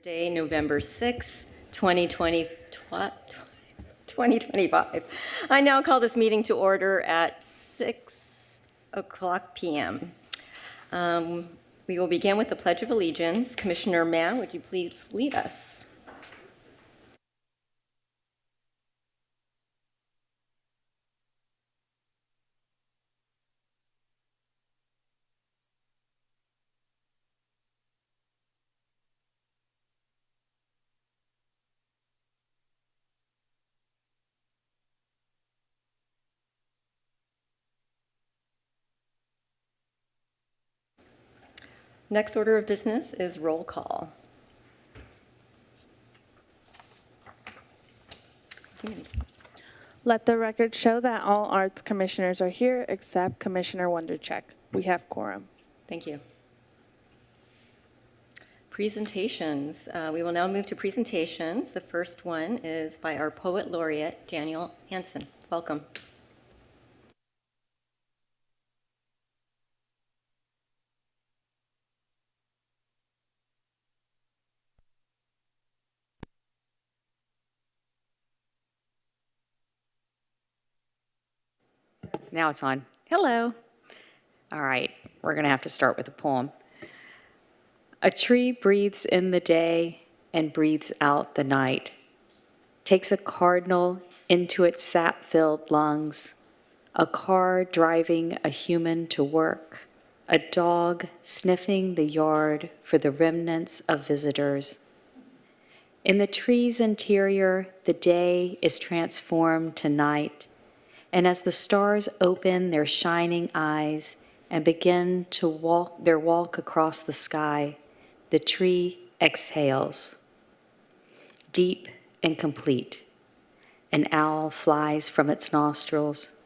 Thursday, November 6, 2025. I now call this meeting to order at 6 o'clock p.m. We will begin with the Pledge of Allegiance. Commissioner Mann, would you please lead us? Next order of business is roll call. Let the record show that all arts commissioners are here except Commissioner Wondercheck. We have quorum. Thank you. Presentations. We will now move to presentations. The first one is by our Poet Laureate, Daniel Hansen. Welcome. Now it's on. Hello. All right, we're going to have to start with a poem. A tree breathes in the day and breathes out the night, takes a cardinal into its sap-filled lungs, a car driving a human to work, a dog sniffing the yard for the remnants of visitors. In the tree's interior, the day is transformed to night, and as the stars open their shining eyes and begin to walk their walk across the sky, the tree exhales. Deep and complete. An owl flies from its nostrils.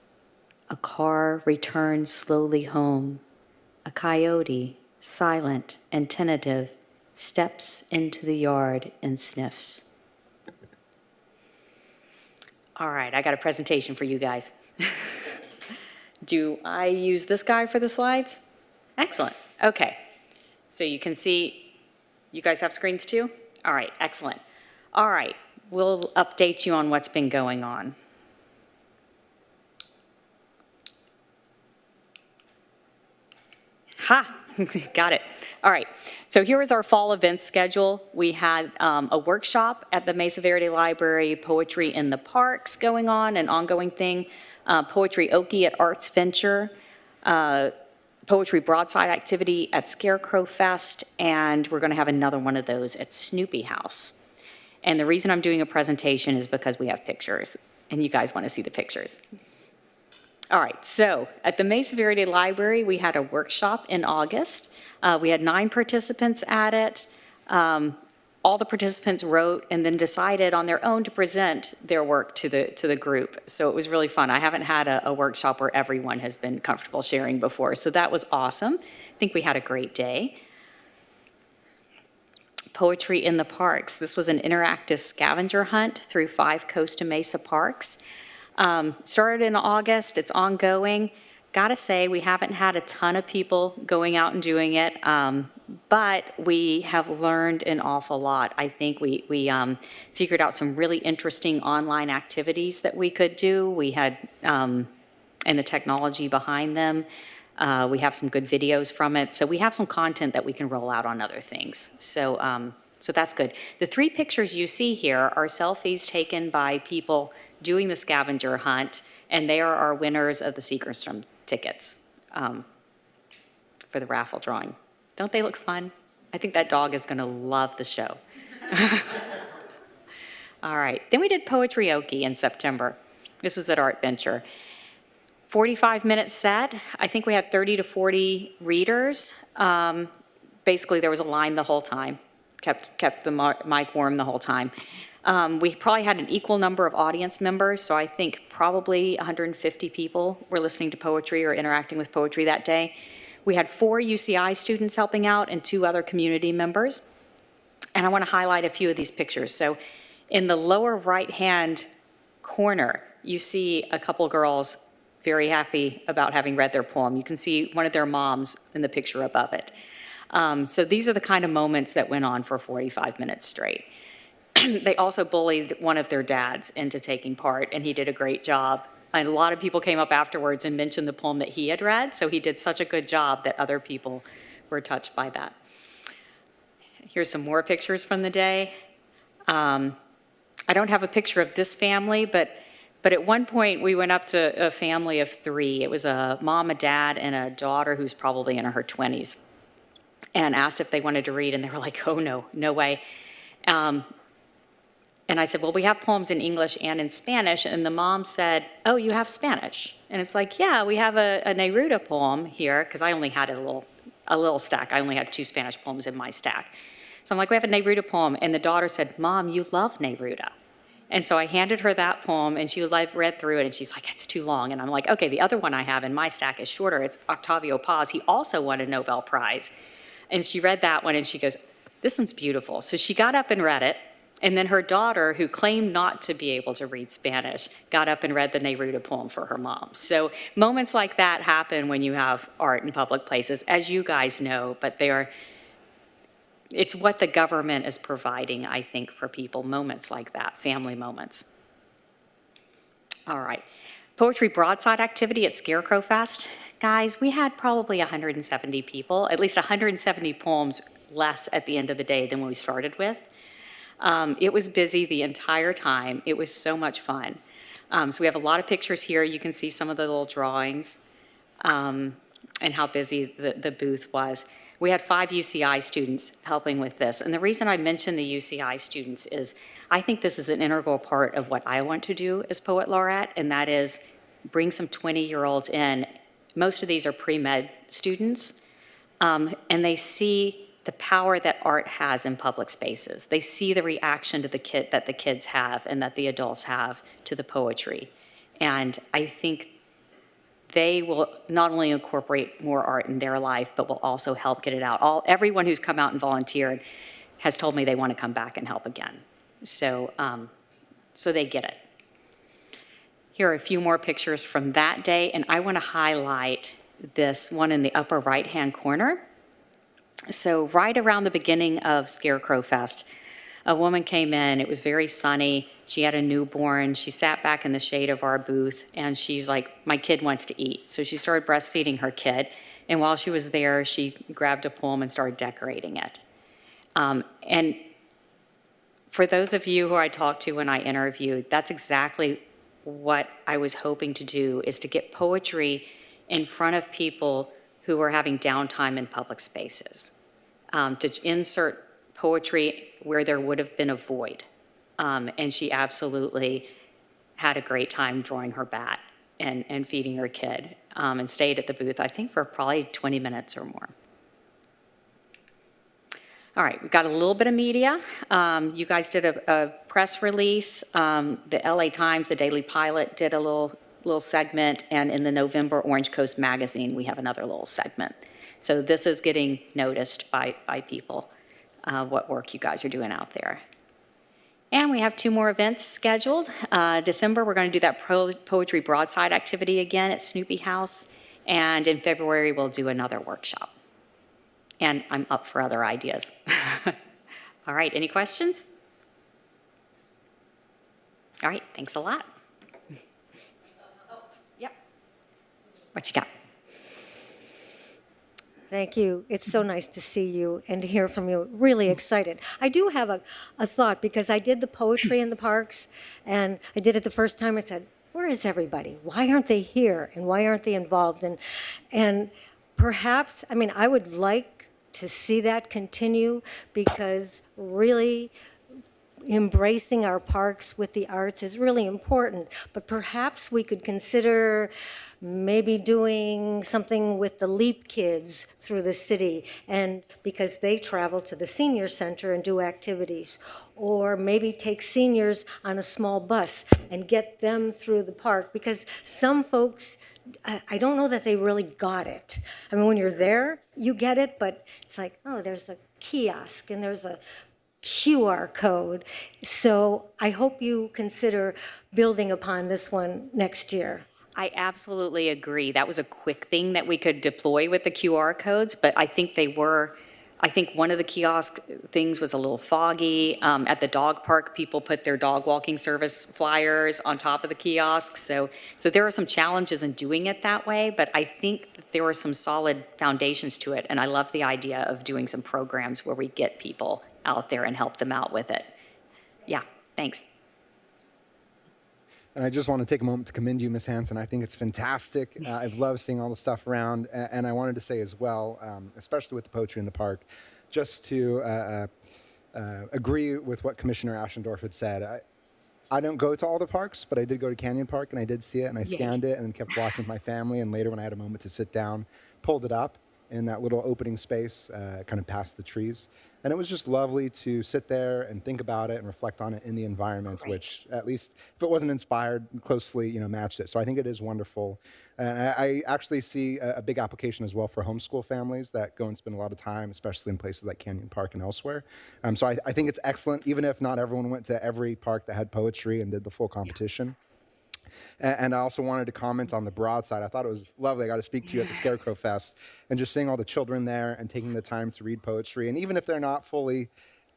A car returns slowly home. A coyote, silent and tentative, steps into the yard and sniffs. All right, I got a presentation for you guys. Do I use this guy for the slides? Excellent. Okay. So you can see, you guys have screens too? All right, excellent. All right, we'll update you on what's been going on. Ha! Got it. All right, so here is our fall event schedule. We had a workshop at the Mesa Verde Library, Poetry in the Parks going on, an ongoing thing, Poetry Okie at Arts Venture, Poetry Broadside activity at Scarecrow Fest, and we're going to have another one of those at Snoopy House. And the reason I'm doing a presentation is because we have pictures, and you guys want to see the pictures. All right, so at the Mesa Verde Library, we had a workshop in August. We had 9 participants at it. All the participants wrote and then decided on their own to present their work to the group. So it was really fun. I haven't had a workshop where everyone has been comfortable sharing before, so that was awesome. I think we had a great day. Poetry in the Parks. This was an interactive scavenger hunt through 5 Costa Mesa parks. Started in August, it's ongoing. Gotta say, we haven't had a ton of people going out and doing it, but we have learned an awful lot. I think we figured out some really interesting online activities that we could do. We had, and the technology behind them. We have some good videos from it. So we have some content that we can roll out on other things. So, so that's good. The 3 pictures you see here are selfies taken by people doing the scavenger hunt, and they are our winners of the Seekerstrom tickets for the raffle drawing. Don't they look fun? I think that dog is going to love the show. All right, then we did Poetry Okie in September. This was at Art Venture. 45-minute set. I think we had 30 to 40 readers. Basically, there was a line the whole time. Kept the mic warm the whole time. We probably had an equal number of audience members, so I think probably 150 people were listening to poetry or interacting with poetry that day. We had 4 UCI students helping out and 2 other community members. And I want to highlight a few of these pictures. So in the lower right-hand corner, you see a couple girls very happy about having read their poem. You can see one of their moms in the picture above it. So these are the kind of moments that went on for 45 minutes straight. They also bullied one of their dads into taking part, and he did a great job. And a lot of people came up afterwards and mentioned the poem that he had read, so he did such a good job that other people were touched by that. Here's some more pictures from the day. I don't have a picture of this family, but at one point we went up to a family of 3. It was a mom, a dad, and a daughter who's probably in her 20s, and asked if they wanted to read, and they were like, oh, no way. And I said, well, we have poems in English and in Spanish, and the mom said, oh, you have Spanish? And it's like, yeah, we have a Neruda poem here, because I only had a little stack. I only had 2 Spanish poems in my stack. So I'm like, we have a Neruda poem, and the daughter said, Mom, you love Neruda. And so I handed her that poem, and she read through it, and she's like, it's too long. And I'm like, okay, the other one I have in my stack is shorter. It's Octavio Paz. He also won a Nobel Prize. And she read that one, and she goes, this one's beautiful. So she got up and read it, and then her daughter, who claimed not to be able to read Spanish, got up and read the Neruda poem for her mom. So moments like that happen when you have art in public places, as you guys know, but it's what the government is providing, I think, for people, moments like that, family moments. All right. Poetry broadside activity at Scarecrow Fest. Guys, we had probably 170 people, at least 170 poems less at the end of the day than when we started with. It was busy the entire time. It was so much fun. So we have a lot of pictures here. You can see some of the little drawings and how busy the booth was. We had 5 UCI students helping with this. And the reason I mention the UCI students is I think this is an integral part of what I want to do as Poet Laureate, and that is bring some 20-year-olds in. Most of these are pre-med students, and they see the power that art has in public spaces. They see the reaction to that the kids have and that the adults have to the poetry. And I think they will not only incorporate more art in their life, but will also help get it out. Everyone who's come out and volunteered has told me they want to come back and help again. So, so they get it. Here are a few more pictures from that day, and I want to highlight this one in the upper right-hand corner. So right around the beginning of Scarecrow Fest, a woman came in. It was very sunny. She had a newborn. She sat back in the shade of our booth, and she's like, my kid wants to eat. So she started breastfeeding her kid, and while she was there, she grabbed a poem and started decorating it. And for those of you who I talked to when I interviewed, that's exactly what I was hoping to do, is to get poetry in front of people who are having downtime in public spaces, to insert poetry where there would have been a void. And she absolutely had a great time drawing her bat and feeding her kid, and stayed at the booth, I think, for probably 20 minutes or more. All right, we got a little bit of media. You guys did a press release. The LA Times, the Daily Pilot, did a little segment, and in the November Orange Coast Magazine, we have another little segment. So this is getting noticed by people, what work you guys are doing out there. And we have 2 more events scheduled. December, we're going to do that poetry broadside activity again at Snoopy House, and in February, we'll do another workshop. And I'm up for other ideas. All right, any questions? All right, thanks a lot. Yep. What you got? Thank you. It's so nice to see you and to hear from you. Really excited. I do have a thought, because I did the poetry in the parks, and I did it the first time. I said, where is everybody? Why aren't they here? And why aren't they involved? And perhaps, I mean, I would like to see that continue, because really embracing our parks with the arts is really important. But perhaps we could consider maybe doing something with the LEAP kids through the city, and because they travel to the senior center and do activities. Or maybe take seniors on a small bus and get them through the park, because some folks, I don't know that they really got it. I mean, when you're there, you get it, but it's like, oh, there's a kiosk and there's a QR code. So I hope you consider building upon this one next year. I absolutely agree. That was a quick thing that we could deploy with the QR codes, but I think they were I think one of the kiosk things was a little foggy. At the dog park, people put their dog walking service flyers on top of the kiosks. So there are some challenges in doing it that way, but I think that there are some solid foundations to it. And I love the idea of doing some programs where we get people out there and help them out with it. Yeah, thanks. And I just want to take a moment to commend you, Ms. Hanson. I think it's fantastic. I've loved seeing all the stuff around. And I wanted to say as well, especially with the poetry in the park, just to agree with what Commissioner Ashendorf had said. I don't go to all the parks, but I did go to Canyon Park, and I did see it, and I scanned it, and kept walking with my family. And later, when I had a moment to sit down, pulled it up in that little opening space, kind of past the trees. And it was just lovely to sit there and think about it and reflect on it in the environment, which, at least if it wasn't inspired, closely matched it. So I think it is wonderful. And I actually see a big application as well for homeschool families that go and spend a lot of time, especially in places like Canyon Park and elsewhere. So I think it's excellent, even if not everyone went to every park that had poetry and did the full competition. And I also wanted to comment on the broad side. I thought it was lovely. I got to speak to you at the Scarecrow Fest, and just seeing all the children there and taking the time to read poetry. And even if they're not fully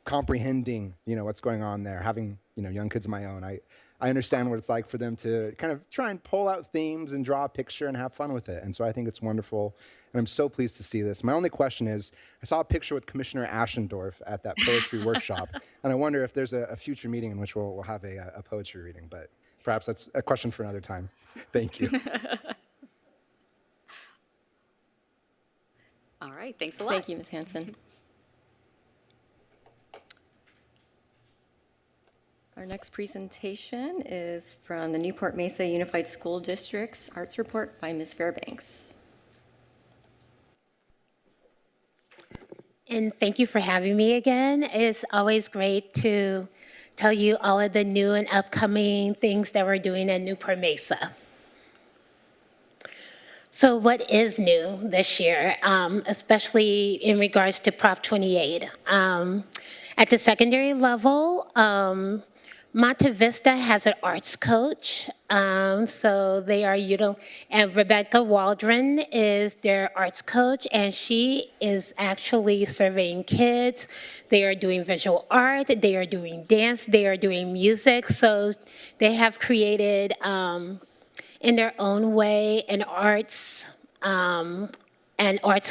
comprehending, what's going on there, having, young kids of my own, I understand what it's like for them to kind of try and pull out themes and draw a picture and have fun with it. And so I think it's wonderful. And I'm so pleased to see this. My only question is, I saw a picture with Commissioner Ashendorf at that poetry workshop. And I wonder if there's a future meeting in which we'll have a poetry reading. But perhaps that's a question for another time. Thank you. All right, thanks a lot. Thank you, Ms. Hanson. Our next presentation is from the Newport Mesa Unified School District's Arts Report by Ms. Fairbanks. And thank you for having me again. It's always great to tell you all of the new and upcoming things that we're doing at Newport Mesa. So what is new this year, especially in regards to Prop 28? At the secondary level, Monte Vista has an arts coach, so they are and Rebecca Waldron is their arts coach, and she is actually surveying kids. They are doing visual art, they are doing dance, they are doing music, so they have created, in their own way, an arts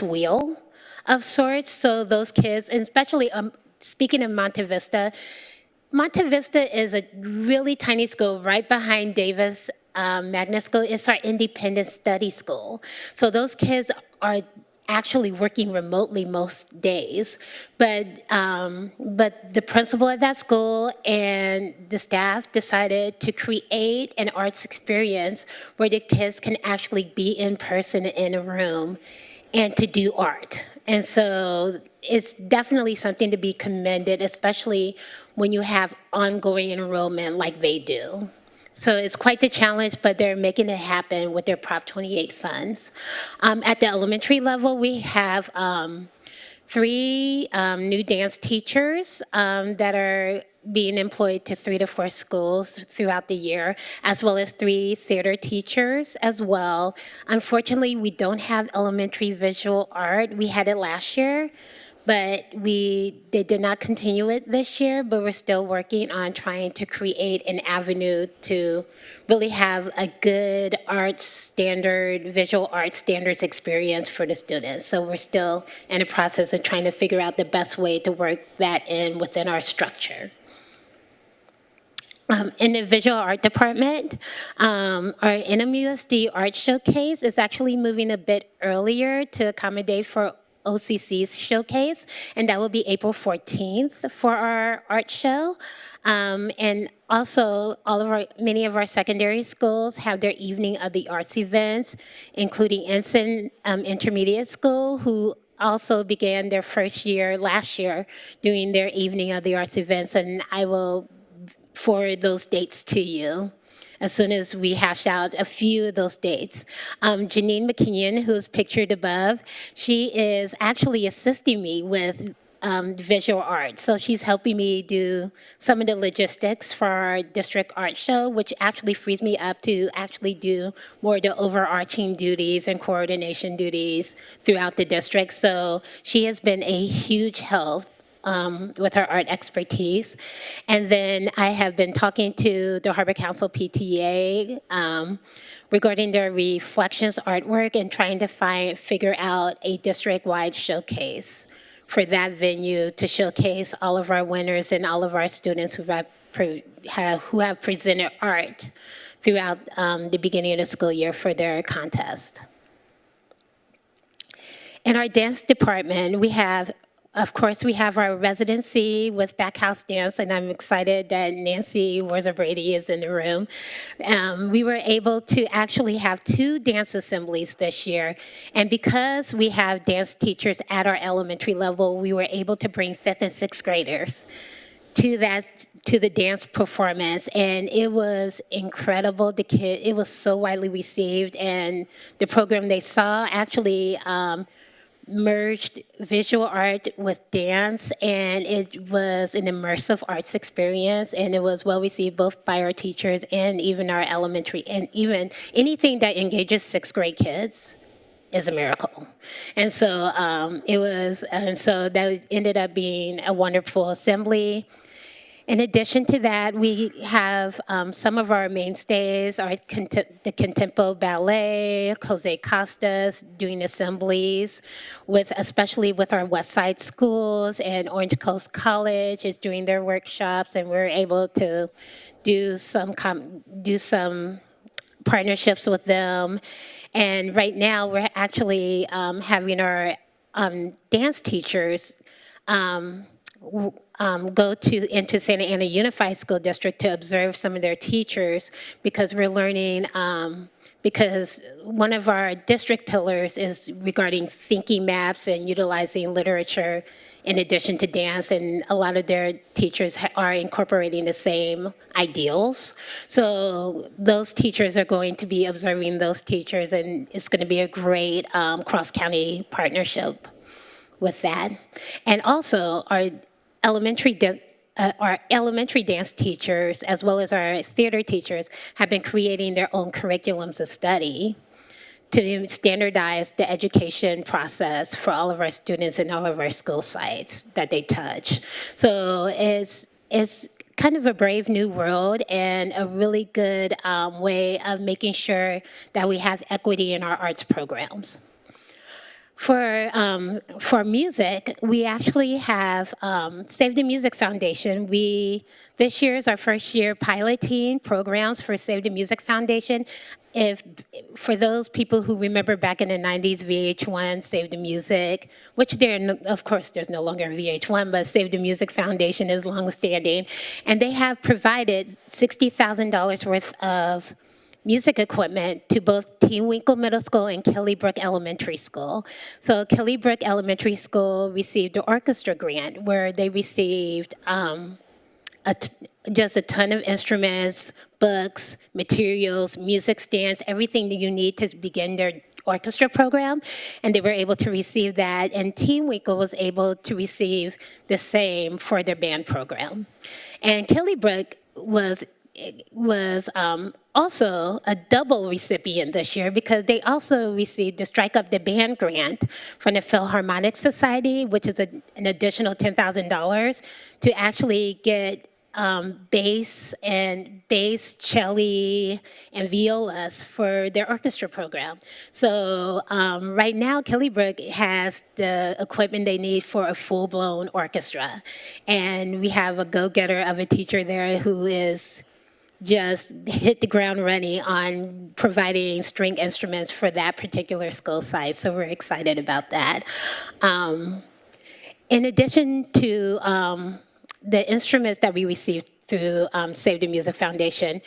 wheel of sorts. So those kids, and especially speaking of Monte Vista is a really tiny school right behind Davis Magnet School. It's our independent study school. So those kids are actually working remotely most days. But the principal at that school and the staff decided to create an arts experience where the kids can actually be in person in a room and to do art. And so it's definitely something to be commended, especially when you have ongoing enrollment like they do. So it's quite the challenge, but they're making it happen with their Prop 28 funds. At the elementary level, we have 3 new dance teachers that are being employed to 3 to 4 schools throughout the year, as well as 3 theater teachers as well. Unfortunately, we don't have elementary visual art. We had it last year, but they did not continue it this year, but we're still working on trying to create an avenue to really have a good visual arts standards experience for the students. So we're still in the process of trying to figure out the best way to work that in within our structure. In the visual art department, our NMUSD art showcase is actually moving a bit earlier to accommodate for OCC's showcase, and that will be April 14th for our art show. And also, many of our secondary schools have their Evening of the Arts events, including Ensign Intermediate School, who also began their first year last year doing their Evening of the Arts events, and I will forward those dates to you as soon as we hash out a few of those dates. Janine McKeon, who is pictured above, she is actually assisting me with visual art. So she's helping me do some of the logistics for our district art show, which actually frees me up to actually do more of the overarching duties and coordination duties throughout the district. So she has been a huge help with her art expertise. And then I have been talking to the Harbor Council PTA regarding their reflections artwork and trying to figure out a district-wide showcase for that venue to showcase all of our winners and all of our students who have presented art throughout the beginning of the school year for their contest. In our dance department, we have our residency with Backhouse Dance, and I'm excited that Nancy Warzer-Brady is in the room. We were able to actually have 2 dance assemblies this year, and because we have dance teachers at our elementary level, we were able to bring 5th and 6th graders to the dance performance, and it was incredible. It was so widely received, and the program they saw actually merged visual art with dance, and it was an immersive arts experience, and it was well received both by our teachers and even our elementary, and even anything that engages 6th grade kids is a miracle. And so so that ended up being a wonderful assembly. In addition to that, we have some of our mainstays, the Contempo Ballet, Jose Costas, doing assemblies, especially with our West Side schools, and Orange Coast College is doing their workshops, and we're able to do some partnerships with them. And right now, we're actually having our dance teachers go into Santa Ana Unified School District to observe some of their teachers, because we're learning, because one of our district pillars is regarding thinking maps and utilizing literature in addition to dance, and a lot of their teachers are incorporating the same ideals. So those teachers are going to be observing those teachers, and it's going to be a great cross-county partnership with that. And also our elementary dance teachers, as well as our theater teachers, have been creating their own curriculums of study to standardize the education process for all of our students and all of our school sites that they touch. So it's kind of a brave new world, and a really good way of making sure that we have equity in our arts programs. For music, we actually have Save the Music Foundation. This year is our first year piloting programs for Save the Music Foundation. For those people who remember back in the 90s, VH1, Save the Music, which of course there's no longer VH1, but Save the Music Foundation is longstanding. And they have provided $60,000 worth of music equipment to both Tewinkle Middle School and Kelly Brook Elementary School. So Kelly Brook Elementary School received an orchestra grant where they received just a ton of instruments, books, materials, music stands, everything that you need to begin their orchestra program, and they were able to receive that, and Tewinkle was able to receive the same for their band program. And Kelly Brook was also a double recipient this year, because they also received the Strike Up the Band grant from the Philharmonic Society, which is an additional $10,000 to actually get bass, cello, and violas for their orchestra program. So right now, Kelly Brook has the equipment they need for a full-blown orchestra. And we have a go-getter of a teacher there who is just hit the ground running on providing string instruments for that particular school site. So we're excited about that. In addition to the instruments that we received through Save the Music Foundation,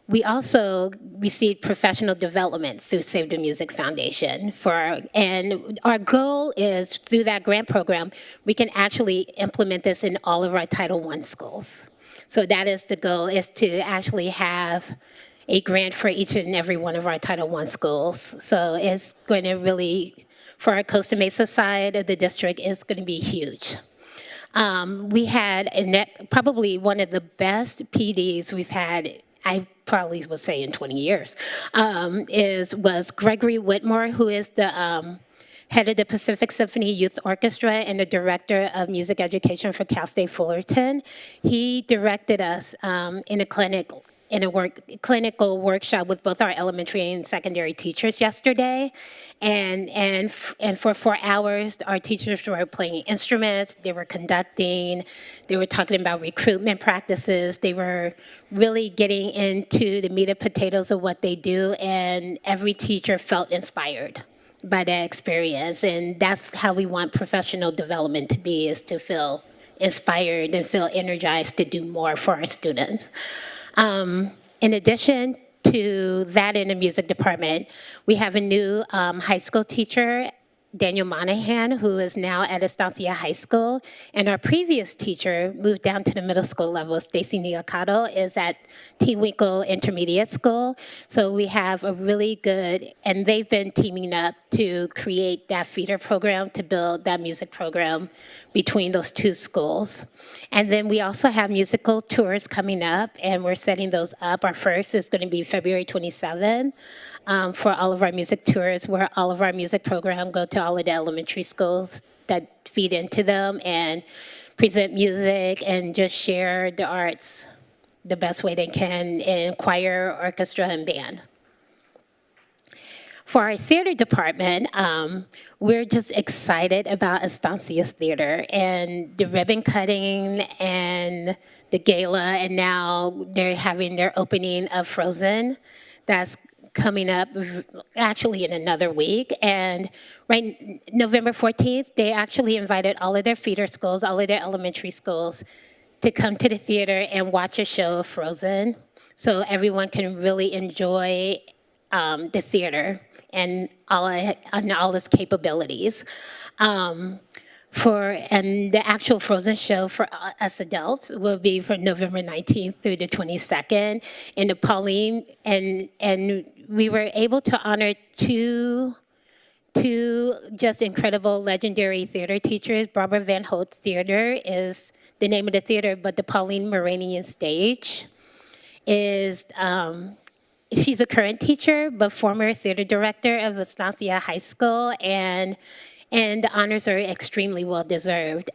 we also received professional development through Save the Music Foundation. And our goal is, through that grant program, we can actually implement this in all of our Title I schools. So that is the goal, is to actually have a grant for each and every one of our Title I schools. So it's going to really, for our Costa Mesa side of the district, it's going to be huge. We had probably one of the best PDs we've had, I probably would say in 20 years, was Gregory Whitmore, who is the head of the Pacific Symphony Youth Orchestra and the director of music education for Cal State Fullerton. He directed us in a clinical workshop with both our elementary and secondary teachers yesterday, and for 4 hours, our teachers were playing instruments, they were conducting, they were talking about recruitment practices, they were really getting into the meat and potatoes of what they do, and every teacher felt inspired by that experience. And that's how we want professional development to be, is to feel inspired and feel energized to do more for our students. In addition to that, in the music department, we have a new high school teacher, Daniel Monahan, who is now at Estancia High School. And our previous teacher moved down to the middle school level. Stacy Niocado is at T. Winkle Intermediate School. So we have a really good, and they've been teaming up to create that feeder program, to build that music program between those two schools. And then we also have musical tours coming up, and we're setting those up. Our first is going to be February 27th. For all of our music tours, where all of our music program go to all of the elementary schools that feed into them and present music and just share the arts the best way they can in choir, orchestra, and band. For our theater department, we're just excited about Estancia's theater and the ribbon cutting and the gala, and now they're having their opening of Frozen. That's coming up actually in another week. And November 14th, they actually invited all of their feeder schools, all of their elementary schools, to come to the theater and watch a show of Frozen, so everyone can really enjoy the theater and all its capabilities. And the actual Frozen show for us adults will be from November 19th through the 22nd in the Pauline, and we were able to honor two just incredible legendary theater teachers. Barbara Van Holt Theater is the name of the theater, but the Pauline Moranian Stage is, she's a current teacher, but former theater director of Estancia High School, and the honors are extremely well-deserved.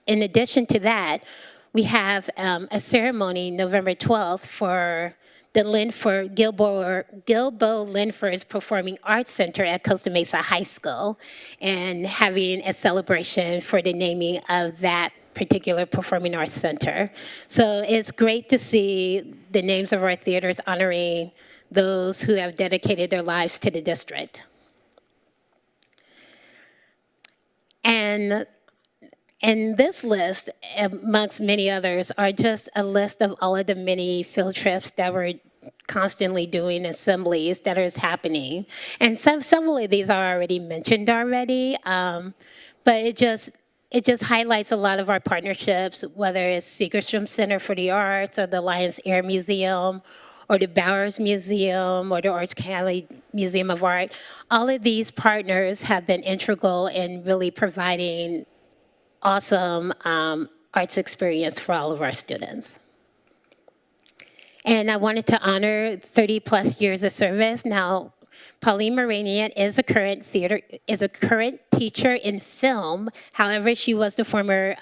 In addition to that, we have a ceremony November 12th for the Gilbo Linford's Performing Arts Center at Costa Mesa High School, and having a celebration for the naming of that particular Performing Arts Center. So it's great to see the names of our theaters honoring those who have dedicated their lives to the district. And this list, amongst many others, are just a list of all of the many field trips that we're constantly doing, assemblies that is happening. And several of these are already mentioned already, but it just highlights a lot of our partnerships, whether it's Segerstrom Center for the Arts or the Lions Air Museum or the Bowers Museum or the Orange County Museum of Art. All of these partners have been integral in really providing awesome arts experience for all of our students. And I wanted to honor 30 plus years of service. Now, Pauline Moranian is a current teacher in film. However, she was the former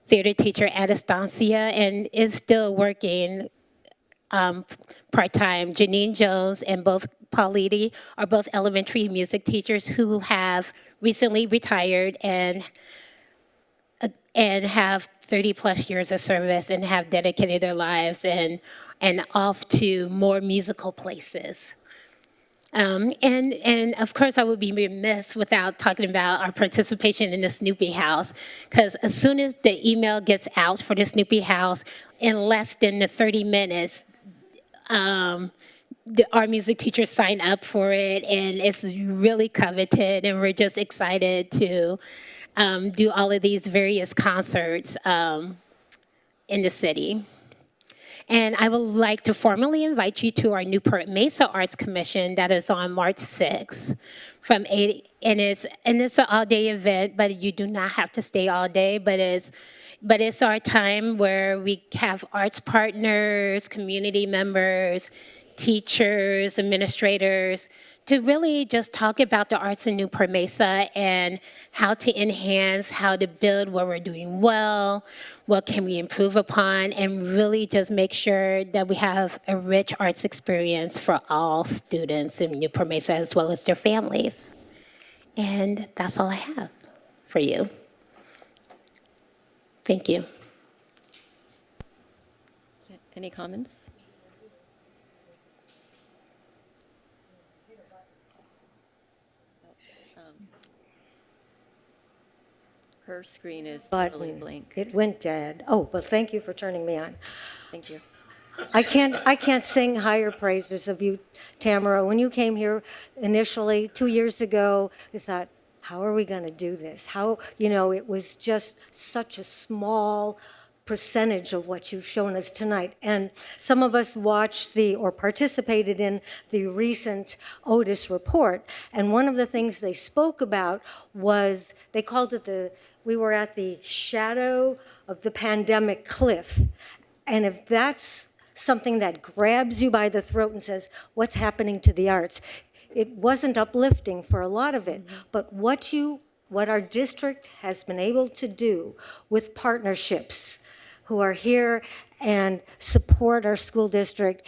theater teacher at Estancia and is still working part-time. Janine Jones and both Paulidi are both elementary music teachers who have recently retired and have 30 plus years of service and have dedicated their lives and off to more musical places. And of course, I would be remiss without talking about our participation in the Snoopy House, because as soon as the email gets out for the Snoopy House, in less than the 30 minutes, our music teachers sign up for it, and it's really coveted, and we're just excited to do all of these various concerts in the city. And I would like to formally invite you to our Newport Mesa Arts Commission that is on March 6th from 8, and it's an all-day event, but you do not have to stay all day, but it's our time where we have arts partners, community members, teachers, administrators, to really just talk about the arts in Newport Mesa and how to enhance, how to build what we're doing well, what can we improve upon, and really just make sure that we have a rich arts experience for all students in Newport Mesa as well as their families. And that's all I have for you. Thank you. Any comments? Her screen is totally Button. blank. It went dead. Oh, well, thank you for turning me on. Thank you. I can't sing higher praises of you, Tamara. When you came here initially 2 years ago, I thought, how are we going to do this? How, it was just such a small percentage of what you've shown us tonight. And some of us watched or participated in the recent Otis report. And one of the things they spoke about was, they called it we were at the shadow of the pandemic cliff. And if that's something that grabs you by the throat and says, what's happening to the arts? It wasn't uplifting for a lot of it, but what our district has been able to do with partnerships who are here and support our school district,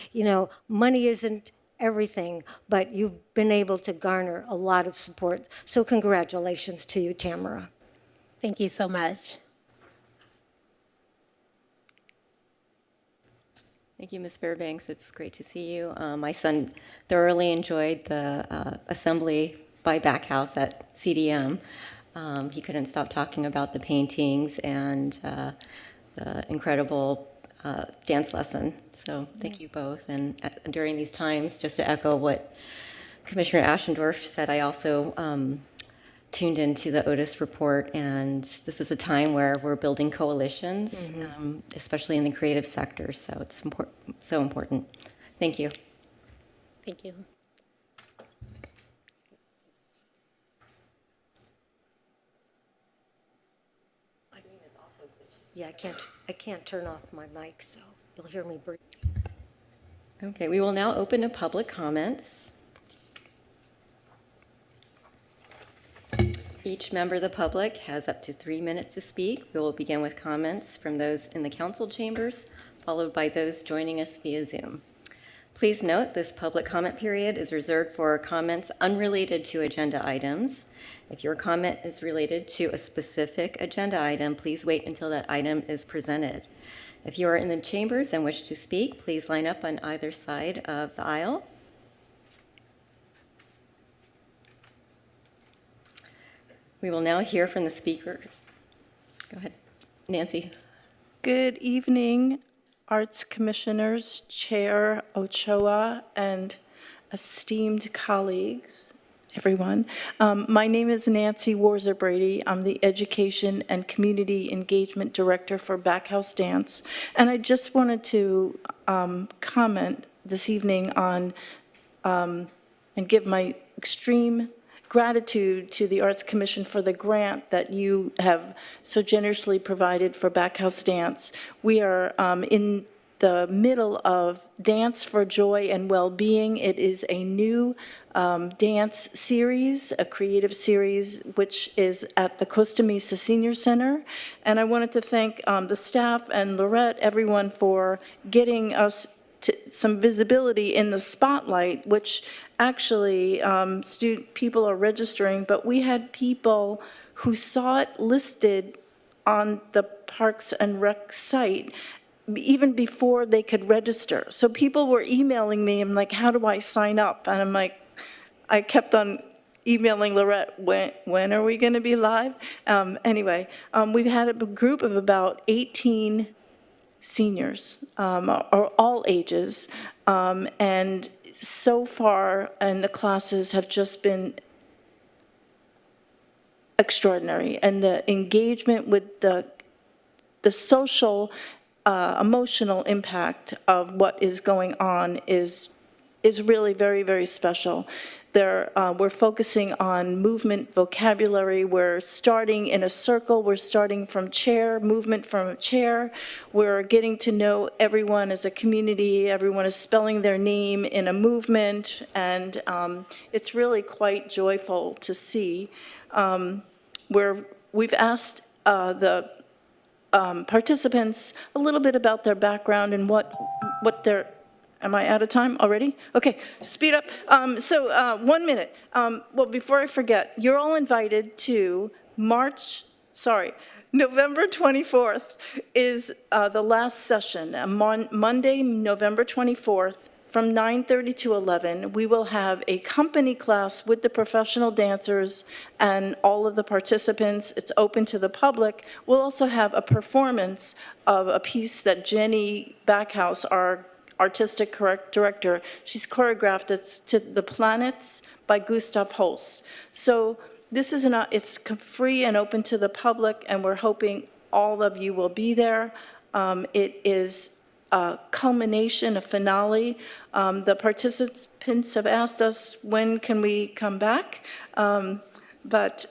money isn't everything, but you've been able to garner a lot of support. So congratulations to you, Tamara. Thank you so much. Thank you, Ms. Fairbanks. It's great to see you. My son thoroughly enjoyed the assembly by Backhouse at CDM. He couldn't stop talking about the paintings and the incredible dance lesson. So thank you both. And during these times, just to echo what Commissioner Ashendorf said, I also tuned into the Otis report, and this is a time where we're building coalitions, especially in the creative sector, so it's so important. Thank you. Thank you. Yeah, I can't turn off my mic, so you'll hear me breathe. Okay, we will now open to public comments. Each member of the public has up to 3 minutes to speak. We will begin with comments from those in the council chambers, followed by those joining us via Zoom. Please note this public comment period is reserved for comments unrelated to agenda items. If your comment is related to a specific agenda item, please wait until that item is presented. If you are in the chambers and wish to speak, please line up on either side of the aisle. We will now hear from the speaker. Go ahead, Nancy. Good evening, Arts Commissioners, Chair Ochoa, and esteemed colleagues, everyone. My name is Nancy Warzer-Brady. I'm the Education and Community Engagement Director for Backhouse Dance, and I just wanted to comment this evening on and give my extreme gratitude to the Arts Commission for the grant that you have so generously provided for Backhouse Dance. We are in the middle of Dance for Joy and Well-Being. It is a new dance series, a creative series, which is at the Costa Mesa Senior Center. And I wanted to thank the staff and Lorette, everyone, for getting us some visibility in the spotlight, which actually people are registering, but we had people who saw it listed on the Parks and Rec site even before they could register. So people were emailing me, I'm like, how do I sign up? And I'm like, I kept on emailing Lorette, when are we gonna be live? Anyway, we've had a group of about 18 seniors, or all ages, and so far, and the classes have just been extraordinary, and the engagement with the social emotional impact of what is going on is really very, very special. We're focusing on movement vocabulary. We're starting in a circle. We're starting from chair, movement from a chair. We're getting to know everyone as a community. Everyone is spelling their name in a movement, and it's really quite joyful to see. We've asked the participants a little bit about their background and what their, am I out of time already? Okay, speed up. 1 minute. Well, before I forget, you're all invited to November 24th is the last session. Monday, November 24th, from 9:30 to 11, we will have a company class with the professional dancers and all of the participants. It's open to the public. We'll also have a performance of a piece that Jenny Backhouse, our artistic director, she's choreographed. It's To the Planets by Gustav Holst. So this is it's free and open to the public, and we're hoping all of you will be there. It is a culmination, a finale. The participants have asked us, when can we come back? But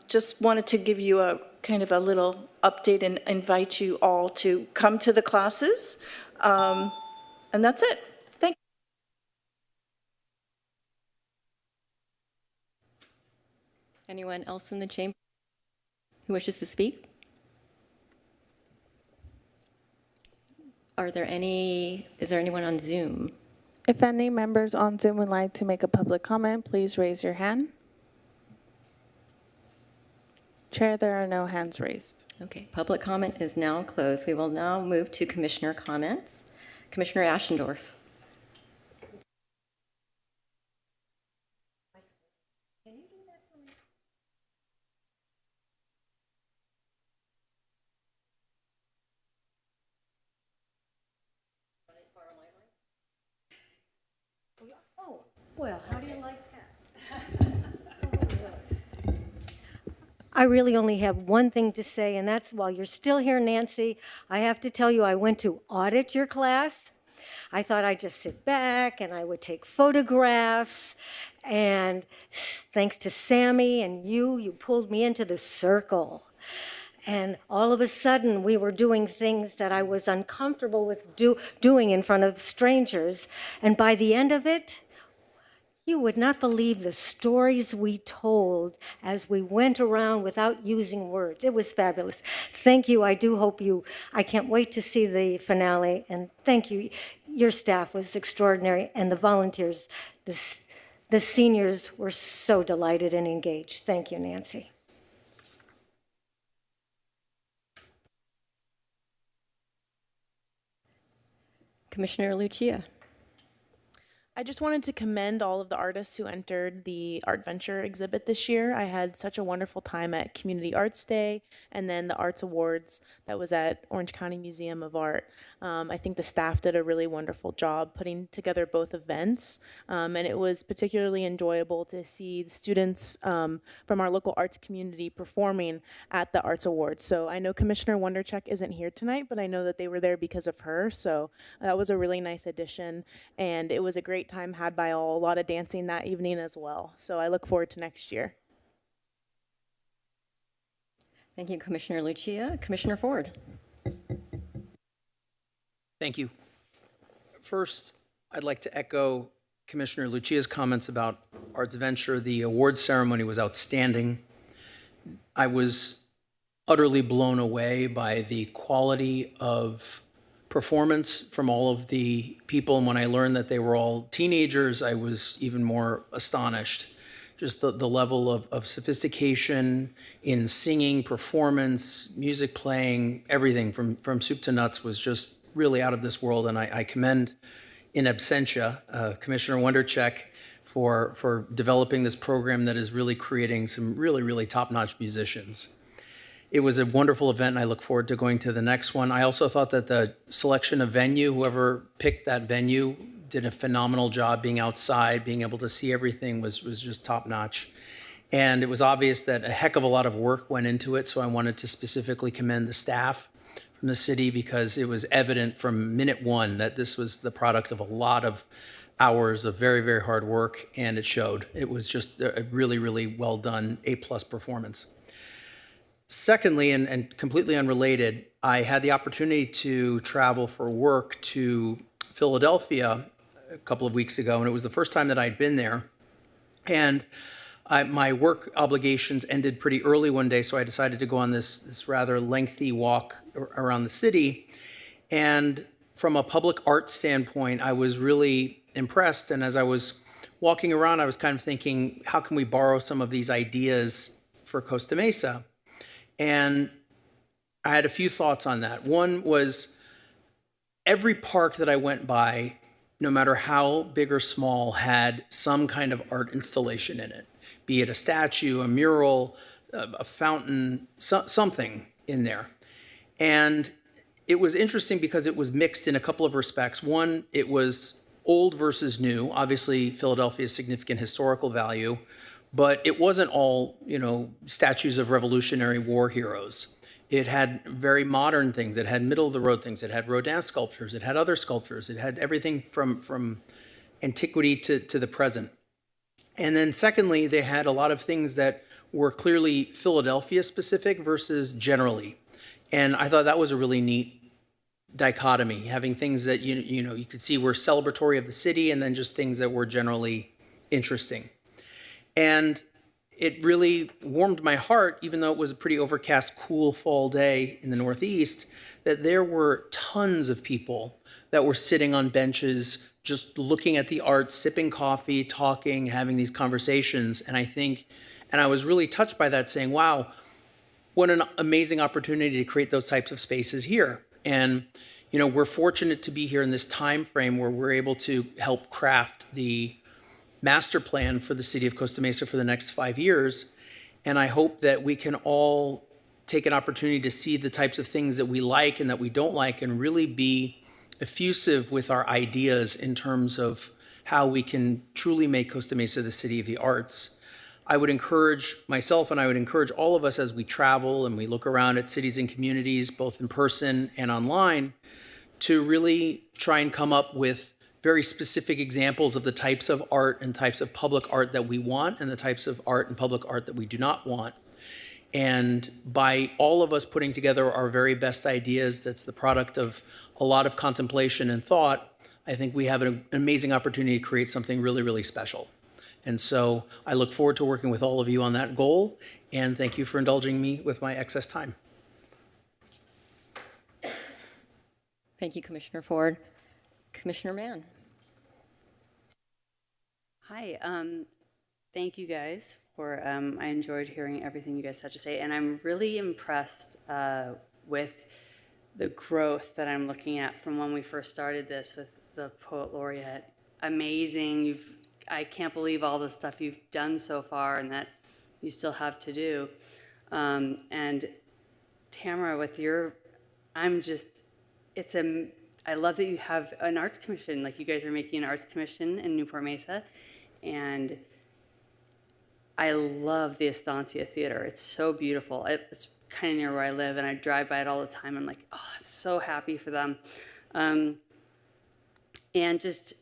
just wanted to give you a kind of a little update and invite you all to come to the classes. And that's it. Thank you. Anyone else in the chamber who wishes to speak? Is there anyone on Zoom? If any members on Zoom would like to make a public comment, please raise your hand. Chair, there are no hands raised. Okay, public comment is now closed. We will now move to commissioner comments. Commissioner Ashendorf. Well, how do you like that? I really only have one thing to say, and that's while you're still here, Nancy, I have to tell you I went to audit your class. I thought I'd just sit back and I would take photographs. And thanks to Sammy and you pulled me into the circle. And all of a sudden, we were doing things that I was uncomfortable with doing in front of strangers. And by the end of it, you would not believe the stories we told as we went around without using words. It was fabulous. Thank you. I do hope I can't wait to see the finale. And thank you. Your staff was extraordinary. And the volunteers, the seniors were so delighted and engaged. Thank you, Nancy. Commissioner Lucia. I just wanted to commend all of the artists who entered the Art Venture exhibit this year. I had such a wonderful time at Community Arts Day and then the Arts Awards that was at Orange County Museum of Art. I think the staff did a really wonderful job putting together both events, and it was particularly enjoyable to see the students from our local arts community performing at the Arts Awards. So I know Commissioner Wondercheck isn't here tonight, but I know that they were there because of her. So that was a really nice addition, and it was a great time had by all, a lot of dancing that evening as well. So I look forward to next year. Thank you, Commissioner Lucia. Commissioner Ford. Thank you. First, I'd like to echo Commissioner Lucia's comments about Arts Venture. The awards ceremony was outstanding. I was utterly blown away by the quality of performance from all of the people, and when I learned that they were all teenagers, I was even more astonished. Just the level of sophistication in singing, performance, music playing, everything from soup to nuts was just really out of this world, and I commend in absentia Commissioner Wondercheck for developing this program that is really creating some really top-notch musicians. It was a wonderful event, and I look forward to going to the next one. I also thought that the selection of venue, whoever picked that venue, did a phenomenal job being outside, being able to see everything was just top-notch. And it was obvious that a heck of a lot of work went into it, so I wanted to specifically commend the staff for in the city because it was evident from minute one that this was the product of a lot of hours of very, very hard work, and it showed. It was just a really, really well done A-plus performance. Secondly, and completely unrelated, I had the opportunity to travel for work to Philadelphia a couple of weeks ago, and it was the first time that I'd been there. And my work obligations ended pretty early one day, so I decided to go on this rather lengthy walk around the city. And from a public art standpoint, I was really impressed. And as I was walking around, I was kind of thinking, how can we borrow some of these ideas for Costa Mesa? And I had a few thoughts on that. One was every park that I went by, no matter how big or small, had some kind of art installation in it, be it a statue, a mural, a fountain, something in there. And it was interesting because it was mixed in a couple of respects. One, it was old versus new. Obviously, Philadelphia's significant historical value, but it wasn't all, statues of Revolutionary War heroes. It had very modern things. It had middle-of-the-road things. It had Rodin sculptures. It had other sculptures. It had everything from antiquity to the present. And then secondly, they had a lot of things that were clearly Philadelphia-specific versus generally. And I thought that was a really neat dichotomy, having things that you could see were celebratory of the city and then just things that were generally interesting. And it really warmed my heart, even though it was a pretty overcast, cool fall day in the Northeast, that there were tons of people that were sitting on benches, just looking at the art, sipping coffee, talking, having these conversations. And I was really touched by that, saying, wow, what an amazing opportunity to create those types of spaces here. And, we're fortunate to be here in this time frame where we're able to help craft the master plan for the city of Costa Mesa for the next 5 years. And I hope that we can all take an opportunity to see the types of things that we like and that we don't like and really be effusive with our ideas in terms of how we can truly make Costa Mesa the city of the arts. I would encourage myself and I would encourage all of us as we travel and we look around at cities and communities, both in person and online, to really try and come up with very specific examples of the types of art and types of public art that we want and the types of art and public art that we do not want. And by all of us putting together our very best ideas, that's the product of a lot of contemplation and thought, I think we have an amazing opportunity to create something really, really special. And so I look forward to working with all of you on that goal, and thank you for indulging me with my excess time. Thank you, Commissioner Ford. Commissioner Mann. Hi, thank you guys for, I enjoyed hearing everything you guys had to say, and I'm really impressed with the growth that I'm looking at from when we first started this with the Poet Laureate. Amazing, I can't believe all the stuff you've done so far and that you still have to do. And Tamara, with your, I love that you have an arts commission, like you guys are making an arts commission in Newport Mesa. And I love the Estancia Theater. It's so beautiful. It's kind of near where I live, and I drive by it all the time. I'm like, oh, I'm so happy for them. And just,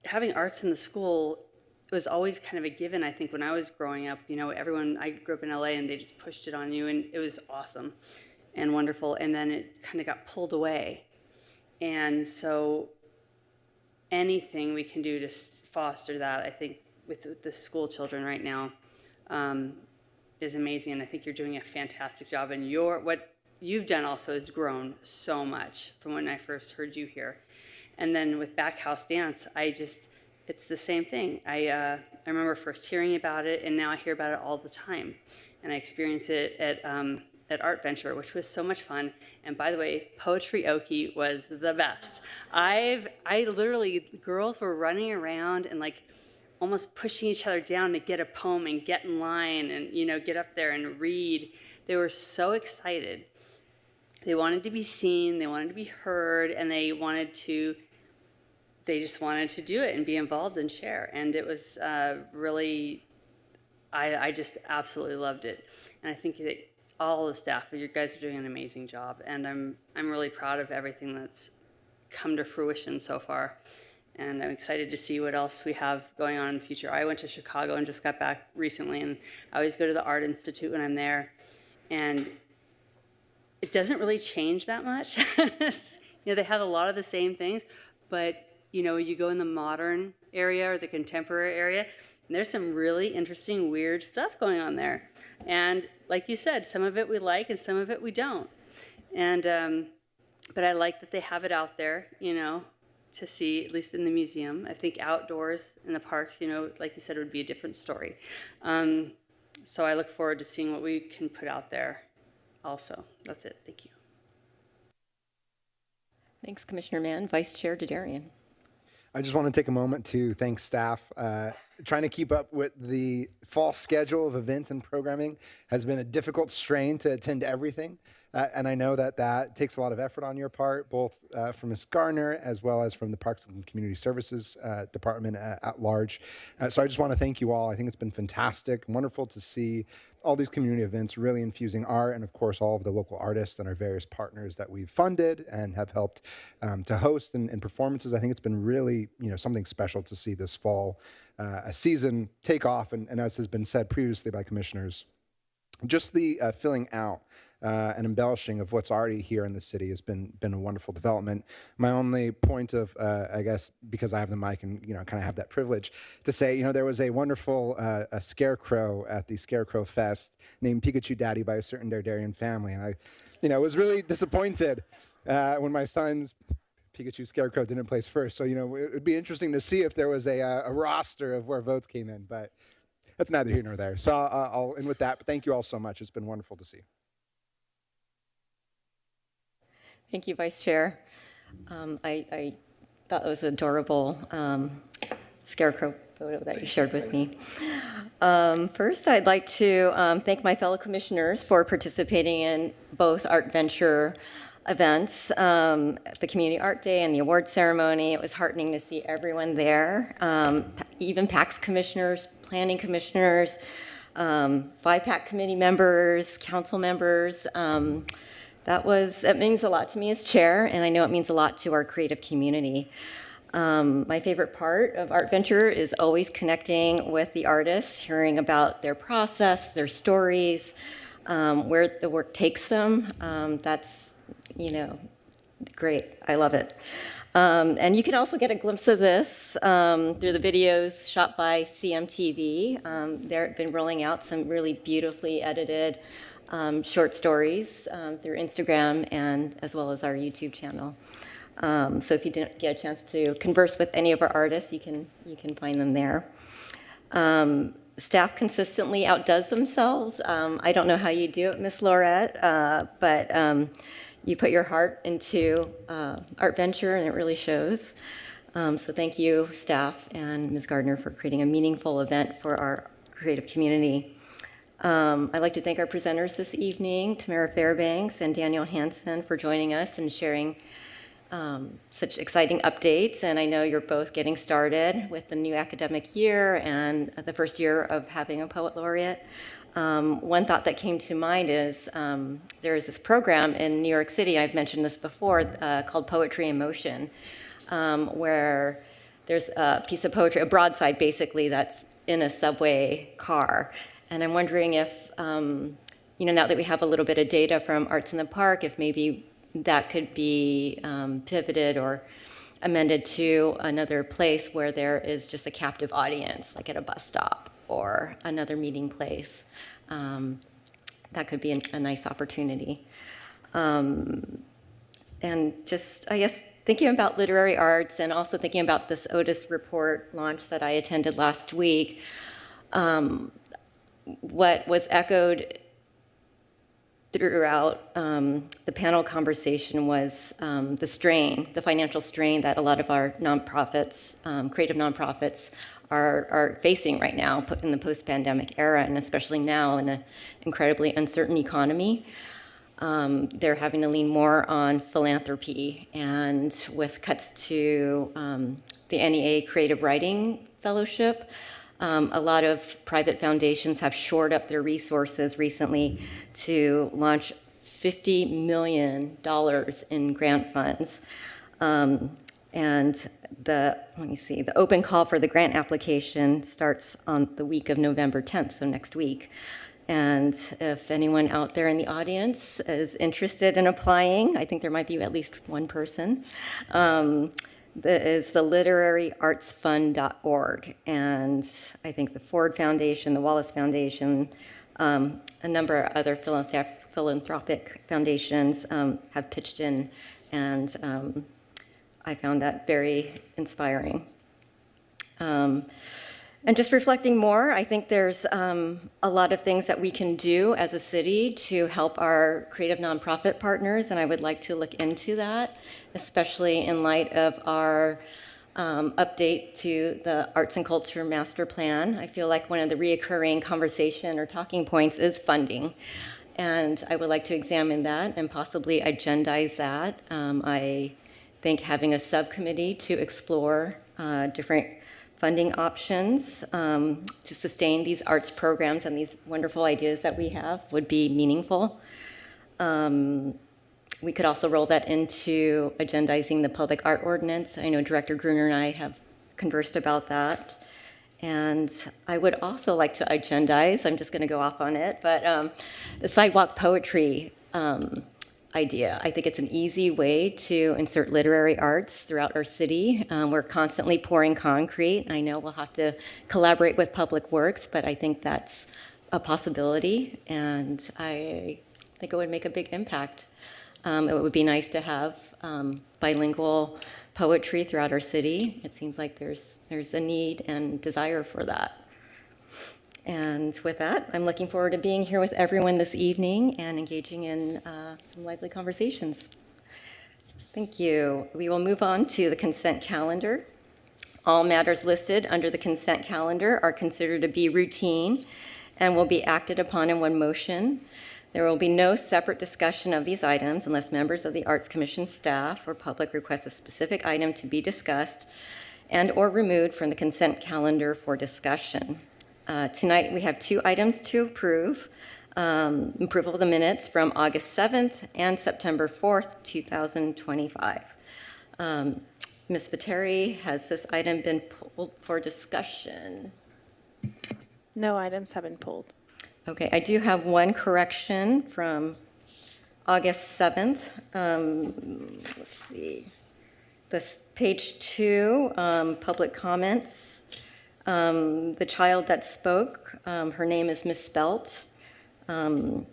having arts in the school was always kind of a given, I think, when I was growing up. I grew up in LA, and they just pushed it on you, and it was awesome and wonderful. And then it kind of got pulled away. And so anything we can do to foster that, I think, with the school children right now is amazing. And I think you're doing a fantastic job. And what you've done also has grown so much from when I first heard you here. And then with Backhouse Dance, it's the same thing. I remember first hearing about it, and now I hear about it all the time. And I experience it at Art Venture, which was so much fun. And by the way, Poetry Oki was the best. I literally, girls were running around and like almost pushing each other down to get a poem and get in line and, get up there and read. They were so excited. They wanted to be seen, they wanted to be heard, and they just wanted to do it and be involved and share. And it was really, I just absolutely loved it. And I think that all the staff. You guys are doing an amazing job, and I'm really proud of everything that's come to fruition so far. And I'm excited to see what else we have going on in the future. I went to Chicago and just got back recently, and I always go to the Art Institute when I'm there, and it doesn't really change that much. They have a lot of the same things, but you go in the modern area or the contemporary area, and there's some really interesting, weird stuff going on there. And like you said, some of it we like and some of it we don't. And but I like that they have it out there, to see, at least in the museum. I think outdoors in the parks, like you said, would be a different story. So I look forward to seeing what we can put out there also. That's it. Thank you. Thanks, Commissioner Mann. Vice Chair Derderian. I just want to take a moment to thank staff. Trying to keep up with the fall schedule of events and programming has been a difficult strain to attend to everything. And I know that takes a lot of effort on your part, both from Ms. Gardner as well as from the Parks and Community Services Department at large. So I just want to thank you all. I think it's been fantastic, wonderful to see all these community events really infusing art, and of course all of the local artists and our various partners that we've funded and have helped to host and performances. I think it's been really something special to see this fall a season take off, and as has been said previously by commissioners, just the filling out and embellishing of what's already here in the city has been a wonderful development. My only point of, I guess, because I have the mic and kind of have that privilege to say, there was a wonderful a scarecrow at the Scarecrow Fest named Pikachu Daddy by a certain Derderian family, and I was really disappointed when my son's Pikachu Scarecrow didn't place first. So it would be interesting to see if there was a roster of where votes came in, but that's neither here nor there. So I'll end with that. But thank you all so much. It's been wonderful to see. Thank you, Vice Chair. I thought it was adorable scarecrow photo that you shared with me. First, I'd like to thank my fellow commissioners for participating in both Art Venture events, the Community Art Day and the award ceremony. It was heartening to see everyone there, even PACS commissioners, planning commissioners, 5PAC committee members, council members. It means a lot to me as chair, and I know it means a lot to our creative community. My favorite part of Art Venture is always connecting with the artists, hearing about their process, their stories, where the work takes them. That's great. I love it. And you can also get a glimpse of this through the videos shot by CMTV. They've been rolling out some really beautifully edited short stories through Instagram and as well as our YouTube channel. So if you didn't get a chance to converse with any of our artists, you can find them there. Staff consistently outdoes themselves. I don't know how you do it, Miss Laurette, but you put your heart into Art Venture, and it really shows. So thank you, staff, and Ms. Gardner for creating a meaningful event for our creative community. I'd like to thank our presenters this evening, Tamara Fairbanks and Daniel Hansen, for joining us and sharing such exciting updates. And I know you're both getting started with the new academic year and the first year of having a poet laureate. One thought that came to mind is there is this program in New York City, I've mentioned this before, called Poetry in Motion, where there's a piece of poetry, a broadside basically, that's in a subway car. And I'm wondering if, now that we have a little bit of data from Arts in the Park, if maybe that could be pivoted or amended to another place where there is just a captive audience, like at a bus stop or another meeting place. That could be a nice opportunity. And just, I guess, thinking about literary arts and also thinking about this Otis report launch that I attended last week, what was echoed throughout the panel conversation was the financial strain that a lot of our nonprofits, creative nonprofits, are facing right now in the post-pandemic era, and especially now in an incredibly uncertain economy. They're having to lean more on philanthropy, and with cuts to the NEA Creative Writing Fellowship, A lot of private foundations have shored up their resources recently to launch $50 million in grant funds. And let me see, the open call for the grant application starts on the week of November 10th, so next week. And if anyone out there in the audience is interested in applying, I think there might be at least one person, is the literaryartsfund.org. And I think the Ford Foundation, the Wallace Foundation, a number of other philanthropic foundations have pitched in, and I found that very inspiring. And just reflecting more, I think there's a lot of things that we can do as a city to help our creative nonprofit partners, and I would like to look into that, especially in light of our update to the Arts and Culture Master Plan. I feel like one of the reoccurring conversation or talking points is funding, and I would like to examine that and possibly agendize that. I think having a subcommittee to explore different funding options to sustain these arts programs and these wonderful ideas that we have would be meaningful. We could also roll that into agendizing the public art ordinance. I know Director Gruner and I have conversed about that. And I would also like to agendize, I'm just going to go off on it, but the sidewalk poetry idea. I think it's an easy way to insert literary arts throughout our city. We're constantly pouring concrete. I know we'll have to collaborate with Public Works, but I think that's a possibility, and I think it would make a big impact. It would be nice to have bilingual poetry throughout our city. It seems like there's a need and desire for that. And with that, I'm looking forward to being here with everyone this evening and engaging in some lively conversations. Thank you. We will move on to the consent calendar. All matters listed under the consent calendar are considered to be routine and will be acted upon in one motion. There will be no separate discussion of these items unless members of the Arts Commission staff or public request a specific item to be discussed and or removed from the consent calendar for discussion. Tonight, we have two items to approve. Approval of the minutes from August 7th and September 4th, 2025. Ms. Viteri, has this item been pulled for discussion? No items have been pulled. Okay, I do have one correction from August 7th. Let's see. This page 2, public comments. The child that spoke, her name is misspelt. I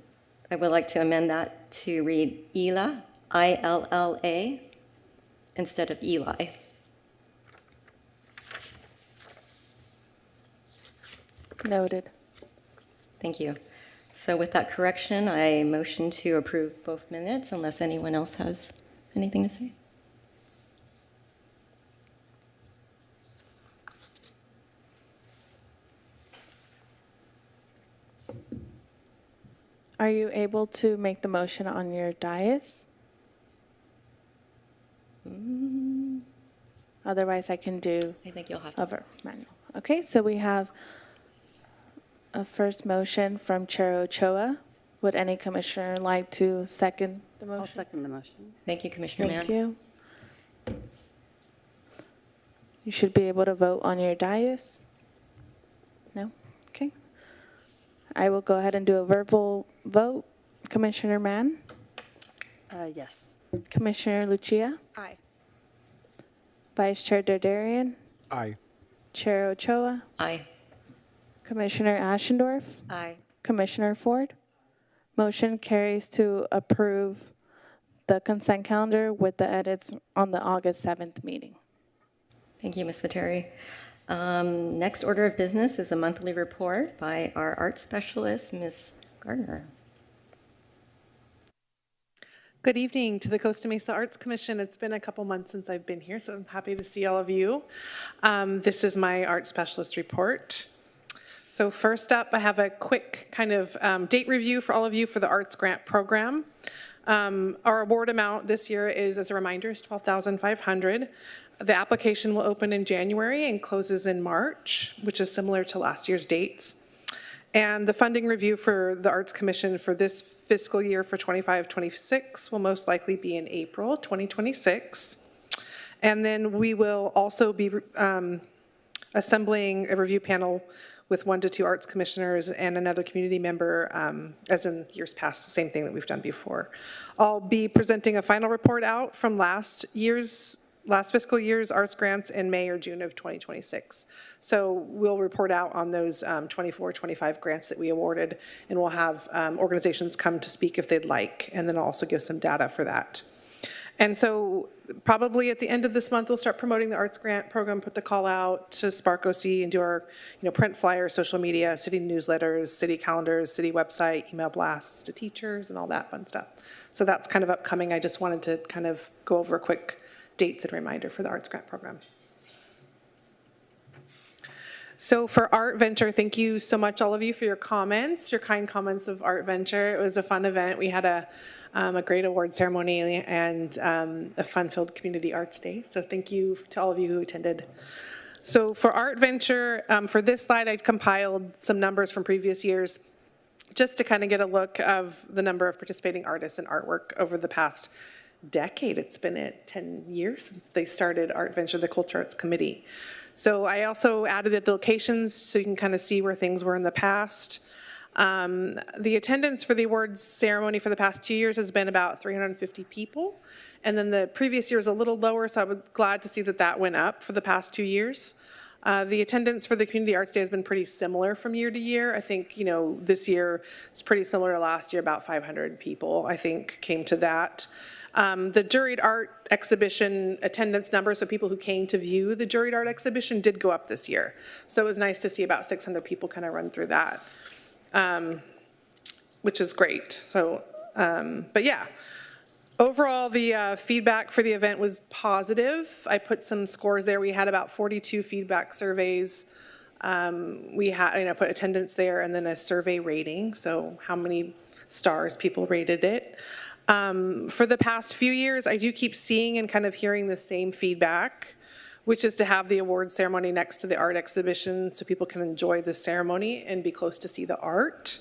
would like to amend that to read Ila, I-L-L-A, instead of Eli. Noted. Thank you. So with that correction, I motion to approve both minutes unless anyone else has anything to say. Are you able to make the motion on your dais? Otherwise, I can do I think you'll have to. over manual. Okay, so we have a first motion from Chair Ochoa. Would any commissioner like to second the motion? I'll second the motion. Thank you, Commissioner Mann. Thank you. You should be able to vote on your dais. No? Okay. I will go ahead and do a verbal vote. Commissioner Mann? Yes. Commissioner Lucia? Aye. Vice Chair Dardarian? Aye. Chair Ochoa? Aye. Commissioner Ashendorf? Aye. Commissioner Ford? Motion carries to approve the consent calendar with the edits on the August 7th meeting. Thank you, Ms. Viteri. Next order of business is a monthly report by our art specialist, Ms. Gardner. Good evening to the Costa Mesa Arts Commission. It's been a couple months since I've been here, so I'm happy to see all of you. This is my art specialist report. So first up, I have a quick kind of date review for all of you for the Arts Grant Program. Our award amount this year is, as a reminder, is $12,500. The application will open in January and closes in March, which is similar to last year's dates. And the funding review for the Arts Commission for this fiscal year for 25-26 will most likely be in April 2026. And then we will also be assembling a review panel with 1 to 2 arts commissioners and another community member, as in years past, the same thing that we've done before. I'll be presenting a final report out from last fiscal year's arts grants in May or June of 2026. So we'll report out on those 24, 25 grants that we awarded, and we'll have organizations come to speak if they'd like, and then I'll also give some data for that. And so probably at the end of this month, we'll start promoting the arts grant program, put the call out to Spark OC and do our print flyers, social media, city newsletters, city calendars, city website, email blasts to teachers and all that fun stuff. So that's kind of upcoming. I just wanted to kind of go over quick dates and reminder for the arts grant program. So for Art Venture, thank you so much, all of you, for your comments, your kind comments of Art Venture. It was a fun event. We had a great award ceremony and a fun-filled community arts day. So thank you to all of you who attended. So for Art Venture, for this slide, I compiled some numbers from previous years just to kind of get a look of the number of participating artists and artwork over the past decade. It's been 10 years since they started Art Venture, the Culture Arts Committee. So I also added the locations so you can kind of see where things were in the past. The attendance for the awards ceremony for the past 2 years has been about 350 people. And then the previous year was a little lower, so I was glad to see that that went up for the past 2 years. The attendance for the Community Arts Day has been pretty similar from year to year. I think, this year is pretty similar to last year, about 500 people, I think, came to that. The juried art exhibition attendance number, so people who came to view the juried art exhibition, did go up this year. So it was nice to see about 600 people kind of run through that. Which is great. So, but yeah, overall the feedback for the event was positive. I put some scores there. We had about 42 feedback surveys. We had, put attendance there and then a survey rating. So how many stars people rated it. For the past few years, I do keep seeing and kind of hearing the same feedback, which is to have the award ceremony next to the art exhibition so people can enjoy the ceremony and be close to see the art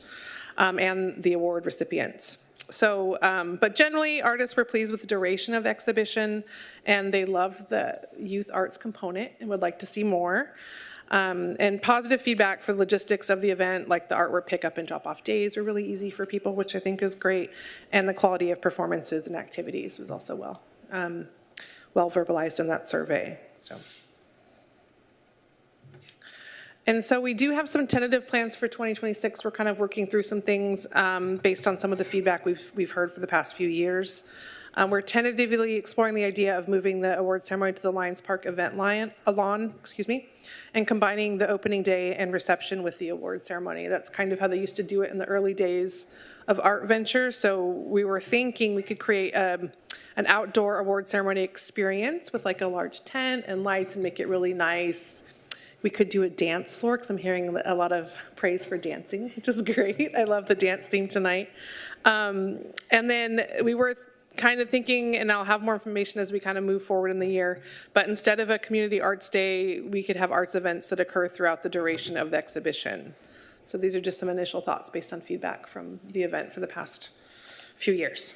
and the award recipients. So, but generally, artists were pleased with the duration of the exhibition, and they love the youth arts component and would like to see more. And positive feedback for logistics of the event, like the artwork pickup and drop-off days were really easy for people, which I think is great. And the quality of performances and activities was also well verbalized in that survey. And so we do have some tentative plans for 2026. We're kind of working through some things based on some of the feedback we've heard for the past few years. We're tentatively exploring the idea of moving the award ceremony to the Lions Park event lawn, and combining the opening day and reception with the award ceremony. That's kind of how they used to do it in the early days of Art Venture. So we were thinking we could create an outdoor award ceremony experience with like a large tent and lights and make it really nice. We could do a dance floor, because I'm hearing a lot of praise for dancing, which is great. I love the dance theme tonight. And then we were kind of thinking, and I'll have more information as we kind of move forward in the year, but instead of a community arts day, we could have arts events that occur throughout the duration of the exhibition. So these are just some initial thoughts based on feedback from the event for the past few years.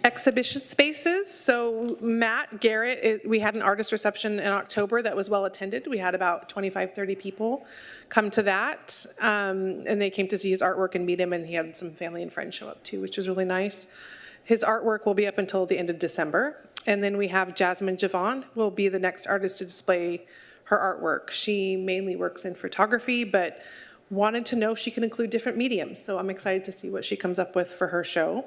Exhibition spaces. So Matt Garrett, we had an artist reception in October that was well attended. We had about 25, 30 people come to that. And they came to see his artwork and meet him, and he had some family and friends show up too, which was really nice. His artwork will be up until the end of December. And then we have Jasmine Javon will be the next artist to display her artwork. She mainly works in photography, but wanted to know if she can include different mediums. So I'm excited to see what she comes up with for her show.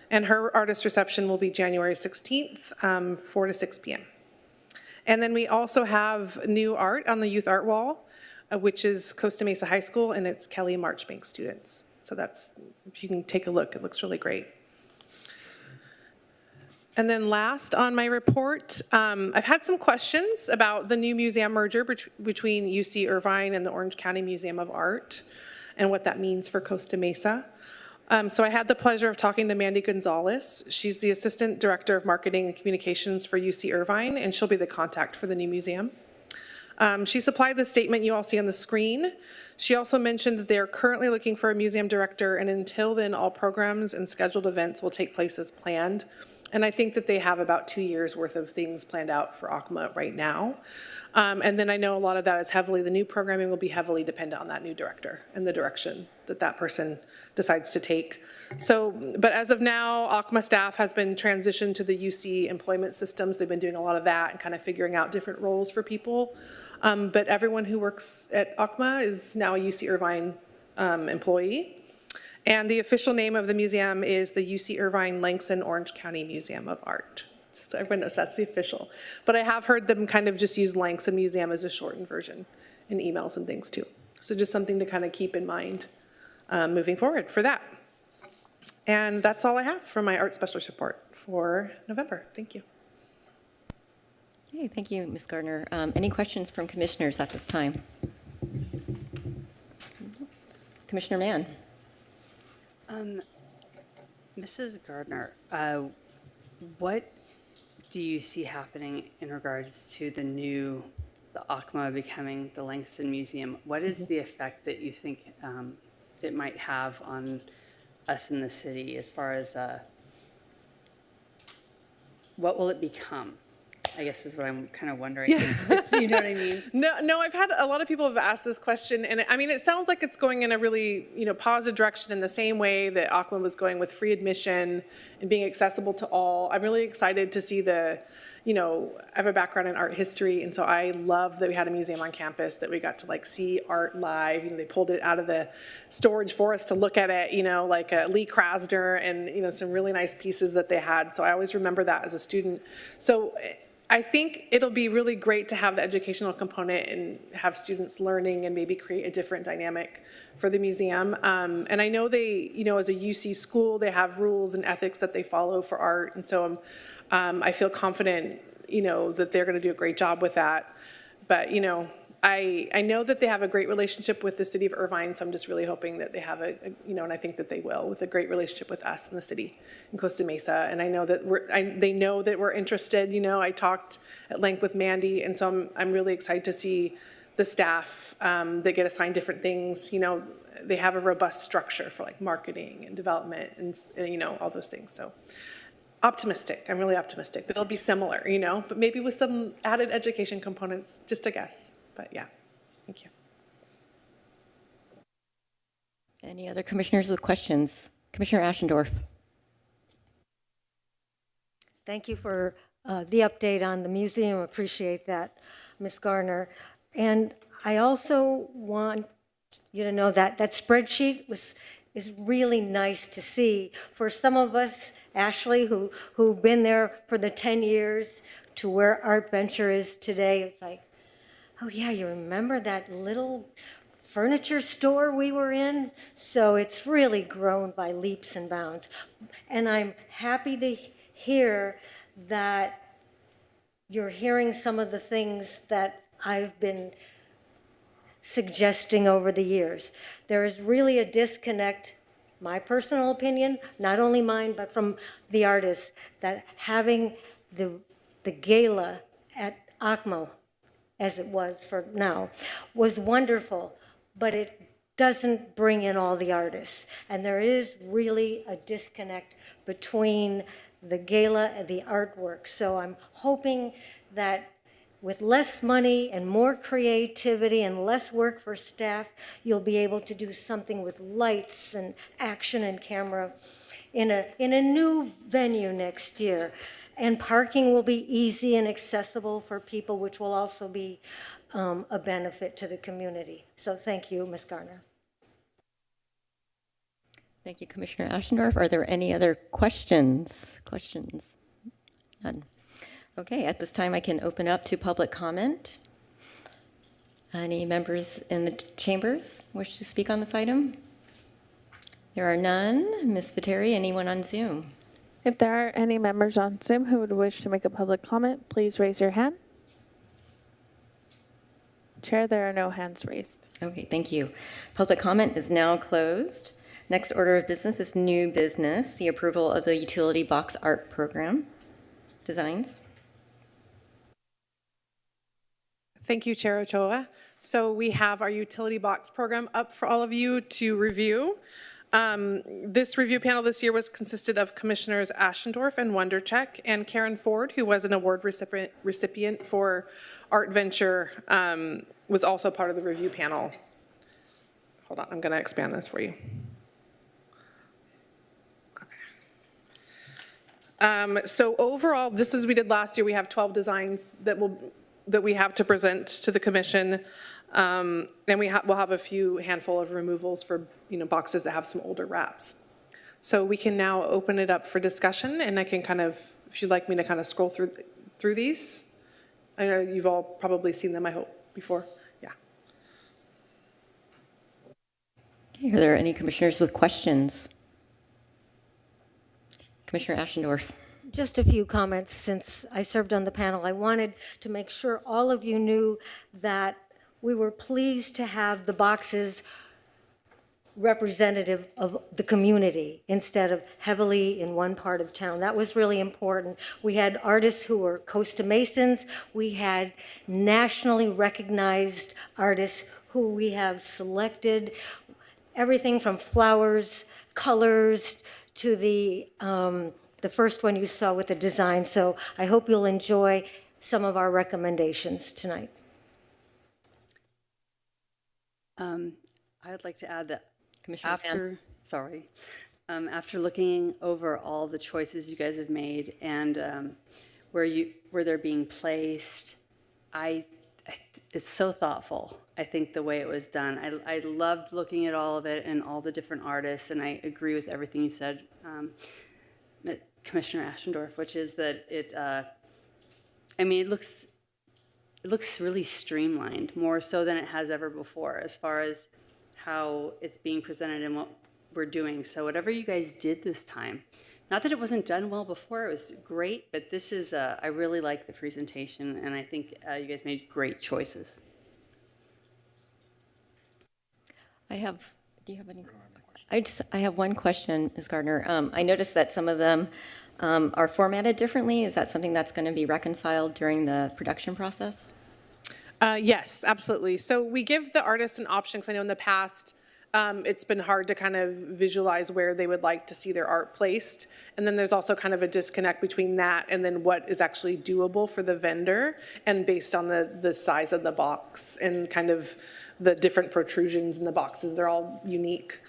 And her artist reception will be January 16th, 4 to 6 p.m. And then we also have new art on the youth art wall, which is Costa Mesa High School, and it's Kelly Marchbank students. So that's, if you can take a look, it looks really great. And then last on my report, I've had some questions about the new museum merger between UC Irvine and the Orange County Museum of Art and what that means for Costa Mesa. So I had the pleasure of talking to Mandy Gonzalez. She's the Assistant Director of Marketing and Communications for UC Irvine, and she'll be the contact for the new museum. She supplied the statement you all see on the screen. She also mentioned that they are currently looking for a museum director, and until then, all programs and scheduled events will take place as planned. And I think that they have about 2 years worth of things planned out for ACMA right now. And then I know a lot of that is the new programming will be heavily dependent on that new director and the direction that that person decides to take. So, but as of now, ACMA staff has been transitioned to the UC employment systems. They've been doing a lot of that and kind of figuring out different roles for people. But everyone who works at ACMA is now a UC Irvine employee. And the official name of the museum is the UC Irvine Langston Orange County Museum of Art. Just so everyone knows that's the official. But I have heard them kind of just use Langston Museum as a shortened version in emails and things too. So just something to kind of keep in mind moving forward for that. And that's all I have for my art specialist report for November. Thank you. Okay, thank you, Ms. Gardner. Any questions from commissioners at this time? Commissioner Mann. Mrs. Gardner, what do you see happening in regards to the ACMA becoming the Langston Museum? What is the effect that you think it might have on us in the city as far as what will it become? I guess is what I'm kind of wondering. Yeah. You know what I mean? No, I've had a lot of people have asked this question, and I mean, it sounds like it's going in a really, positive direction in the same way that ACMA was going with free admission and being accessible to all. I'm really excited to see I have a background in art history, and so I loved that we had a museum on campus that we got to see art live. They pulled it out of the storage for us to look at it, like Lee Krasner and, some really nice pieces that they had. So I always remember that as a student. So I think it'll be really great to have the educational component and have students learning and maybe create a different dynamic for the museum. And I know they, as a UC school, they have rules and ethics that they follow for art. And so I feel confident, that they're going to do a great job with that. But, I know that they have a great relationship with the city of Irvine, so I'm just really hoping that they have and I think that they will, with a great relationship with us in the city in Costa Mesa. And I know that they know that we're interested. I talked at length with Mandy, and so I'm really excited to see the staff that get assigned different things. They have a robust structure for marketing and development and all those things. So optimistic. I'm really optimistic that it'll be similar, but maybe with some added education components, just a guess. But yeah, thank you. Any other commissioners with questions? Commissioner Ashendorf. Thank you for the update on the museum. Appreciate that, Ms. Garner. And I also want you to know that that spreadsheet is really nice to see. For some of us, Ashley, who've been there for the 10 years to where Art Venture is today, it's like, oh yeah, you remember that little furniture store we were in? So it's really grown by leaps and bounds. And I'm happy to hear that you're hearing some of the things that I've been suggesting over the years. There is really a disconnect, my personal opinion, not only mine, but from the artists, that having the gala at ACMA, as it was for now, was wonderful, but it doesn't bring in all the artists. And there is really a disconnect between the gala and the artwork. So I'm hoping that with less money and more creativity and less work for staff, you'll be able to do something with lights and action and camera in a new venue next year. And parking will be easy and accessible for people, which will also be a benefit to the community. So thank you, Ms. Garner. Thank you, Commissioner Ashendorf. Are there any other questions? None. Okay, at this time I can open up to public comment. Any members in the chambers wish to speak on this item? There are none. Ms. Viteri, anyone on Zoom? If there are any members on Zoom who would wish to make a public comment, please raise your hand. Chair, there are no hands raised. Okay, thank you. Public comment is now closed. Next order of business is new business, the approval of the utility box art program designs. Thank you, Chair Ochoa. So we have our utility box program up for all of you to review. This review panel this year consisted of Commissioners Ashendorf and Wondercheck, and Karen Ford, who was an award recipient for Art Venture, was also part of the review panel. Hold on, I'm going to expand this for you. So overall, just as we did last year, we have 12 designs that we have to present to the commission, and we'll have a few handful of removals for boxes that have some older wraps. So we can now open it up for discussion, and I can kind of, if you'd like me to kind of scroll through these. I know you've all probably seen them, I hope, before. Yeah. Okay, are there any commissioners with questions? Commissioner Ashendorf. Just a few comments. Since I served on the panel, I wanted to make sure all of you knew that we were pleased to have the boxes representative of the community instead of heavily in one part of town. That was really important. We had artists who were Costa Masons. We had nationally recognized artists who we have selected. Everything from flowers, colors, to the first one you saw with the design. So I hope you'll enjoy some of our recommendations tonight. I'd like to add that Commissioner Fan. after looking over all the choices you guys have made and where they're being placed, it's so thoughtful. I think the way it was done. I loved looking at all of it and all the different artists, and I agree with everything you said, Commissioner Ashendorf, which is that it looks really streamlined, more so than it has ever before, as far as how it's being presented and what we're doing. So whatever you guys did this time, not that it wasn't done well before, it was great, but this is, I really like the presentation, and I think you guys made great choices. Do you have any? I have one question, Ms. Gardner. I noticed that some of them are formatted differently. Is that something that's going to be reconciled during the production process? Yes, absolutely. So we give the artists an option, because I know in the past it's been hard to kind of visualize where they would like to see their art placed. And then there's also kind of a disconnect between that and then what is actually doable for the vendor, and based on the size of the box and kind of the different protrusions in the boxes. They're all unique.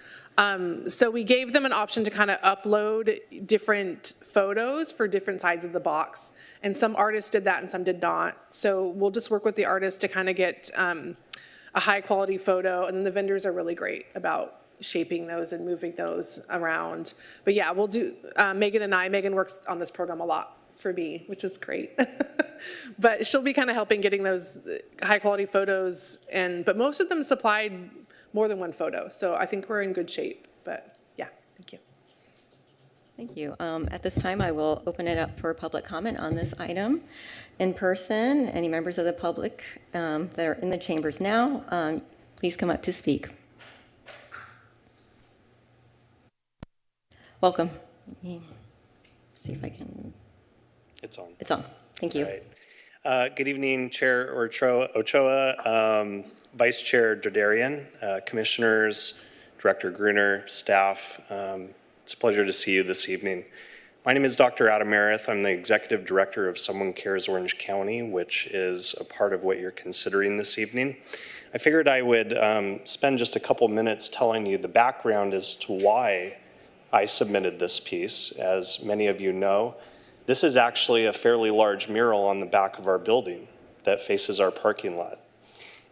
So we gave them an option to kind of upload different photos for different sides of the box. And some artists did that and some did not. So we'll just work with the artist to kind of get a high quality photo. And then the vendors are really great about shaping those and moving those around. But yeah, we'll do, Megan works on this program a lot for me, which is great. But she'll be kind of helping getting those high quality photos, but most of them supplied more than one photo. So I think we're in good shape, but yeah, thank you. Thank you. At this time, I will open it up for public comment on this item in person. Any members of the public that are in the chambers now, please come up to speak. Welcome. Let me see if I can. It's on. It's on. Thank you. All right. Good evening, Chair Ochoa, Vice Chair Dodarian, Commissioners, Director Gruner, staff. It's a pleasure to see you this evening. My name is Dr. Adam Meredith. I'm the Executive Director of Someone Cares Orange County, which is a part of what you're considering this evening. I figured I would spend just a couple minutes telling you the background as to why I submitted this piece. As many of you know, this is actually a fairly large mural on the back of our building that faces our parking lot.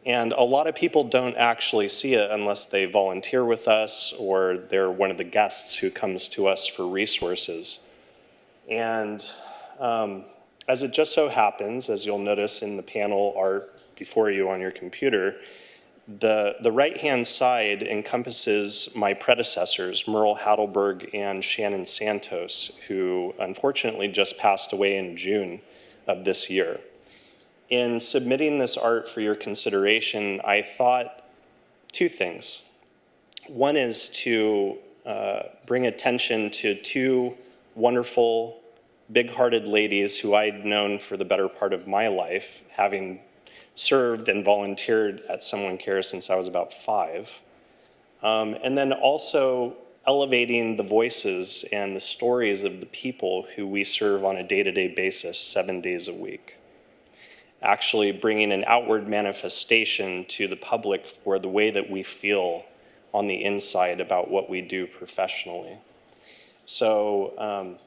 And a lot of people don't actually see it unless they volunteer with us or they're one of the guests who comes to us for resources. And as it just so happens, as you'll notice in the panel art before you on your computer, the right-hand side encompasses my predecessors, Merle Hadelberg and Shannon Santos, who unfortunately just passed away in June of this year. In submitting this art for your consideration, I thought two things. One is to bring attention to two wonderful, big-hearted ladies who I'd known for the better part of my life, having served and volunteered at Someone Cares since I was about 5. And then also elevating the voices and the stories of the people who we serve on a day-to-day basis, 7 days a week. Actually bringing an outward manifestation to the public for the way that we feel on the inside about what we do professionally. So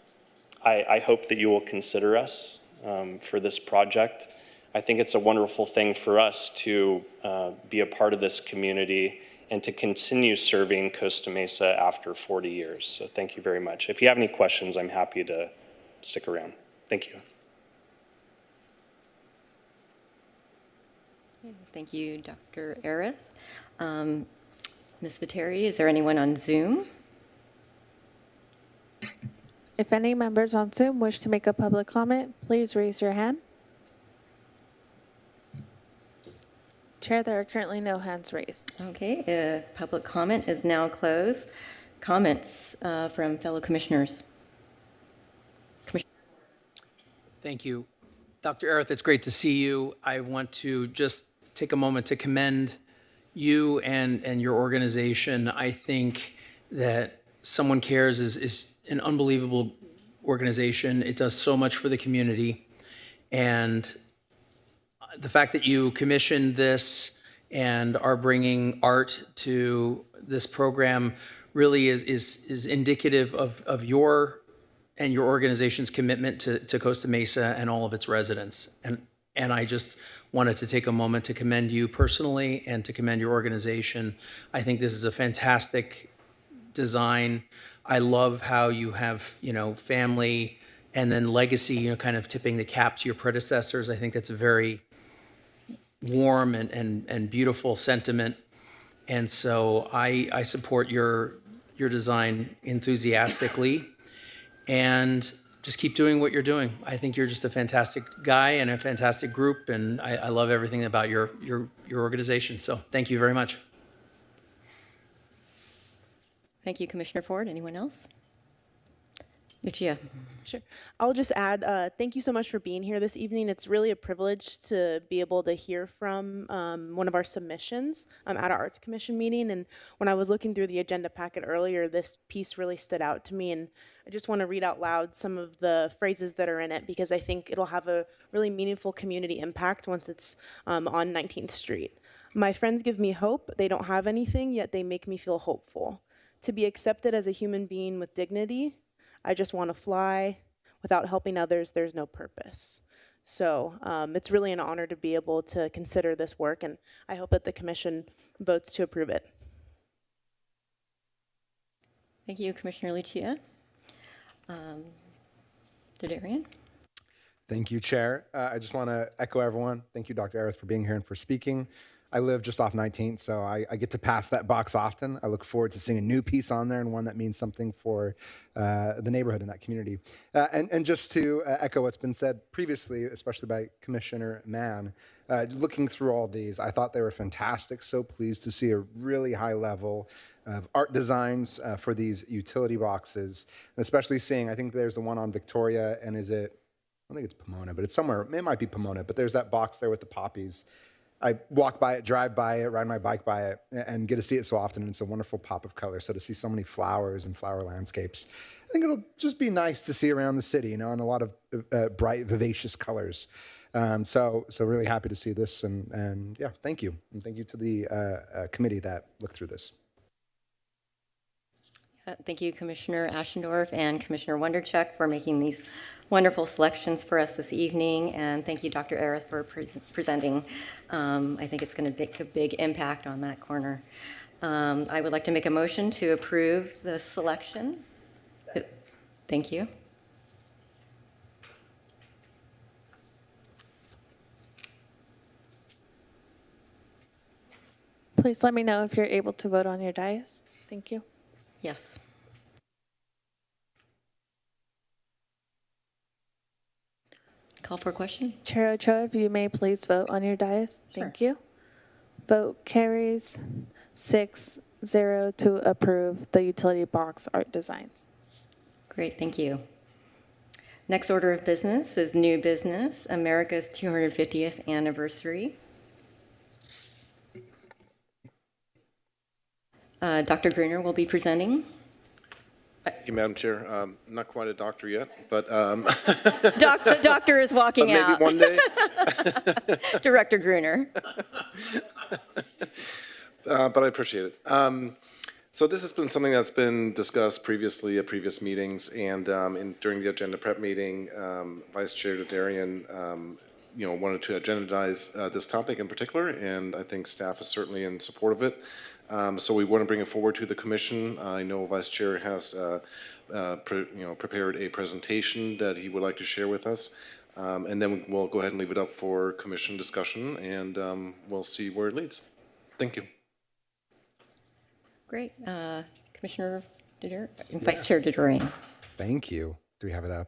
I hope that you will consider us for this project. I think it's a wonderful thing for us to be a part of this community and to continue serving Costa Mesa after 40 years. So thank you very much. If you have any questions, I'm happy to stick around. Thank you. Thank you, Dr. Arith. Ms. Viteri, is there anyone on Zoom? If any members on Zoom wish to make a public comment, please raise your hand. Chair, there are currently no hands raised. Okay, public comment is now closed. Comments from fellow commissioners? Thank you. Dr. Arith, it's great to see you. I want to just take a moment to commend you and your organization. I think that Someone Cares is an unbelievable organization. It does so much for the community. And the fact that you commissioned this and are bringing art to this program really is indicative of your and your organization's commitment to Costa Mesa and all of its residents. And I just wanted to take a moment to commend you personally and to commend your organization. I think this is a fantastic design. I love how you have, family and then legacy, kind of tipping the cap to your predecessors. I think that's a very warm and beautiful sentiment. And so I support your design enthusiastically. And just keep doing what you're doing. I think you're just a fantastic guy and a fantastic group, and I love everything about your organization. So thank you very much. Thank you, Commissioner Ford. Anyone else? Lucia. Sure. I'll just add, thank you so much for being here this evening. It's really a privilege to be able to hear from one of our submissions at our Arts Commission meeting. And when I was looking through the agenda packet earlier, this piece really stood out to me. And I just want to read out loud some of the phrases that are in it because I think it'll have a really meaningful community impact once it's on 19th Street. My friends give me hope. They don't have anything, yet they make me feel hopeful. To be accepted as a human being with dignity, I just want to fly. Without helping others, there's no purpose. So it's really an honor to be able to consider this work, and I hope that the commission votes to approve it. Thank you, Commissioner Lucia. Darian. Thank you, Chair. I just want to echo everyone. Thank you, Dr. Arith, for being here and for speaking. I live just off 19th, so I get to pass that box often. I look forward to seeing a new piece on there and one that means something for the neighborhood and that community. And just to echo what's been said previously, especially by Commissioner Mann, looking through all these, I thought they were fantastic. So pleased to see a really high level of art designs for these utility boxes, and especially seeing, I think there's the one on Victoria, and I don't think it's Pomona, but it's somewhere, it might be Pomona, but there's that box there with the poppies. I walk by it, drive by it, ride my bike by it, and get to see it so often, and it's a wonderful pop of color. So to see so many flowers and flower landscapes, I think it'll just be nice to see around the city, and a lot of bright, vivacious colors. So really happy to see this, and yeah, thank you. And thank you to the committee that looked through this. Thank you, Commissioner Ashendorf and Commissioner Wonderchuk, for making these wonderful selections for us this evening. And thank you, Dr. Arith, for presenting. I think it's going to make a big impact on that corner. I would like to make a motion to approve the selection. Thank you. Please let me know if you're able to vote on your dais. Thank you. Yes. Call for a question. Chair Ochoa, if you may please vote on your dais. Thank you. Vote carries 6 6-0 to approve the utility box art designs. Great, thank you. Next order of business is new business, America's 250th anniversary. Dr. Gruner will be presenting. Thank you, Madam Chair. Not quite a doctor yet, but The doctor is walking maybe out. one day. Director Gruner. But I appreciate it. So this has been something that's been discussed previously at previous meetings, and during the agenda prep meeting, Vice Chair Dodarian, wanted to agendize this topic in particular, and I think staff is certainly in support of it. So we want to bring it forward to the commission. I know Vice Chair has prepared a presentation that he would like to share with us, and then we'll go ahead and leave it up for commission discussion, and we'll see where it leads. Thank you. Great. Commissioner Dodarian, Vice Chair Dodarian. Thank you. Do we have it up?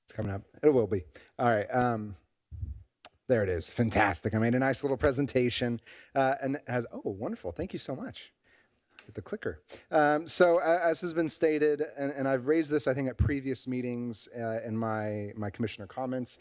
It's coming up. It will be. All right. There it is. Fantastic. I made a nice little presentation and it has, oh, wonderful. Thank you so much. Get the clicker. So as has been stated, and I've raised this, I think, at previous meetings in my commissioner comments,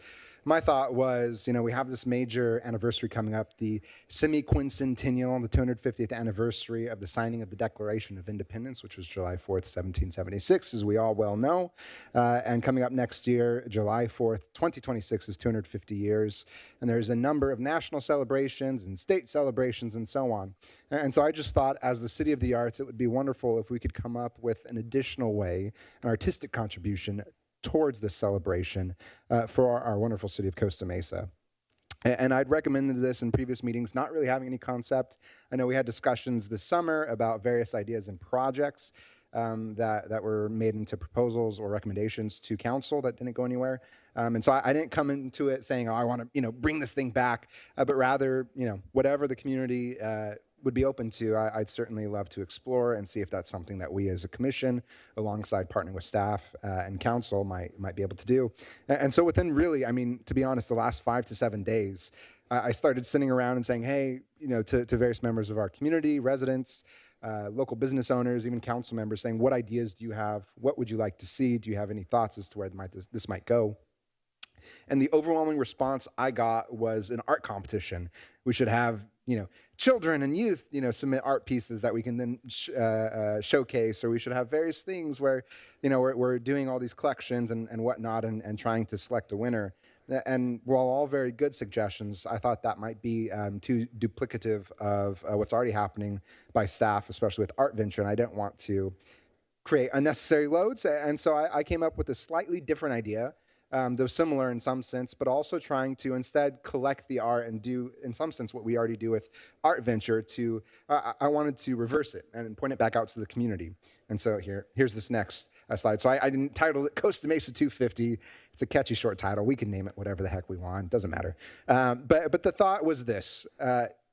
my thought was, we have this major anniversary coming up, the semi-quincentennial, the 250th anniversary of the signing of the Declaration of Independence, which was July 4th, 1776, as we all well know. And coming up next year, July 4th, 2026 is 250 years. And there's a number of national celebrations and state celebrations and so on. And so I just thought, as the City of the Arts, it would be wonderful if we could come up with an additional way, an artistic contribution towards this celebration for our wonderful city of Costa Mesa. And I'd recommended this in previous meetings, not really having any concept. I know we had discussions this summer about various ideas and projects that were made into proposals or recommendations to council that didn't go anywhere. And so I didn't come into it saying, oh, I want to bring this thing back, but rather whatever the community would be open to, I'd certainly love to explore and see if that's something that we as a commission, alongside partnering with staff and council, might be able to do. And so within really, to be honest, the last 5 to 7 days, I started sitting around and saying, hey, to various members of our community, residents, local business owners, even council members, saying, what ideas do you have? What would you like to see? Do you have any thoughts as to where this might go? And the overwhelming response I got was an art competition. We should have, children and youth, submit art pieces that we can then showcase, or we should have various things where, we're doing all these collections and whatnot and trying to select a winner. And while all very good suggestions, I thought that might be too duplicative of what's already happening by staff, especially with Art Venture, and I didn't want to create unnecessary loads. And so I came up with a slightly different idea, though similar in some sense, but also trying to instead collect the art and do, in some sense, what we already do with Art Venture. I wanted to reverse it and point it back out to the community. And so here's this next slide. So I didn't title it Costa Mesa 250. It's a catchy short title. We can name it whatever the heck we want. It doesn't matter. But the thought was this.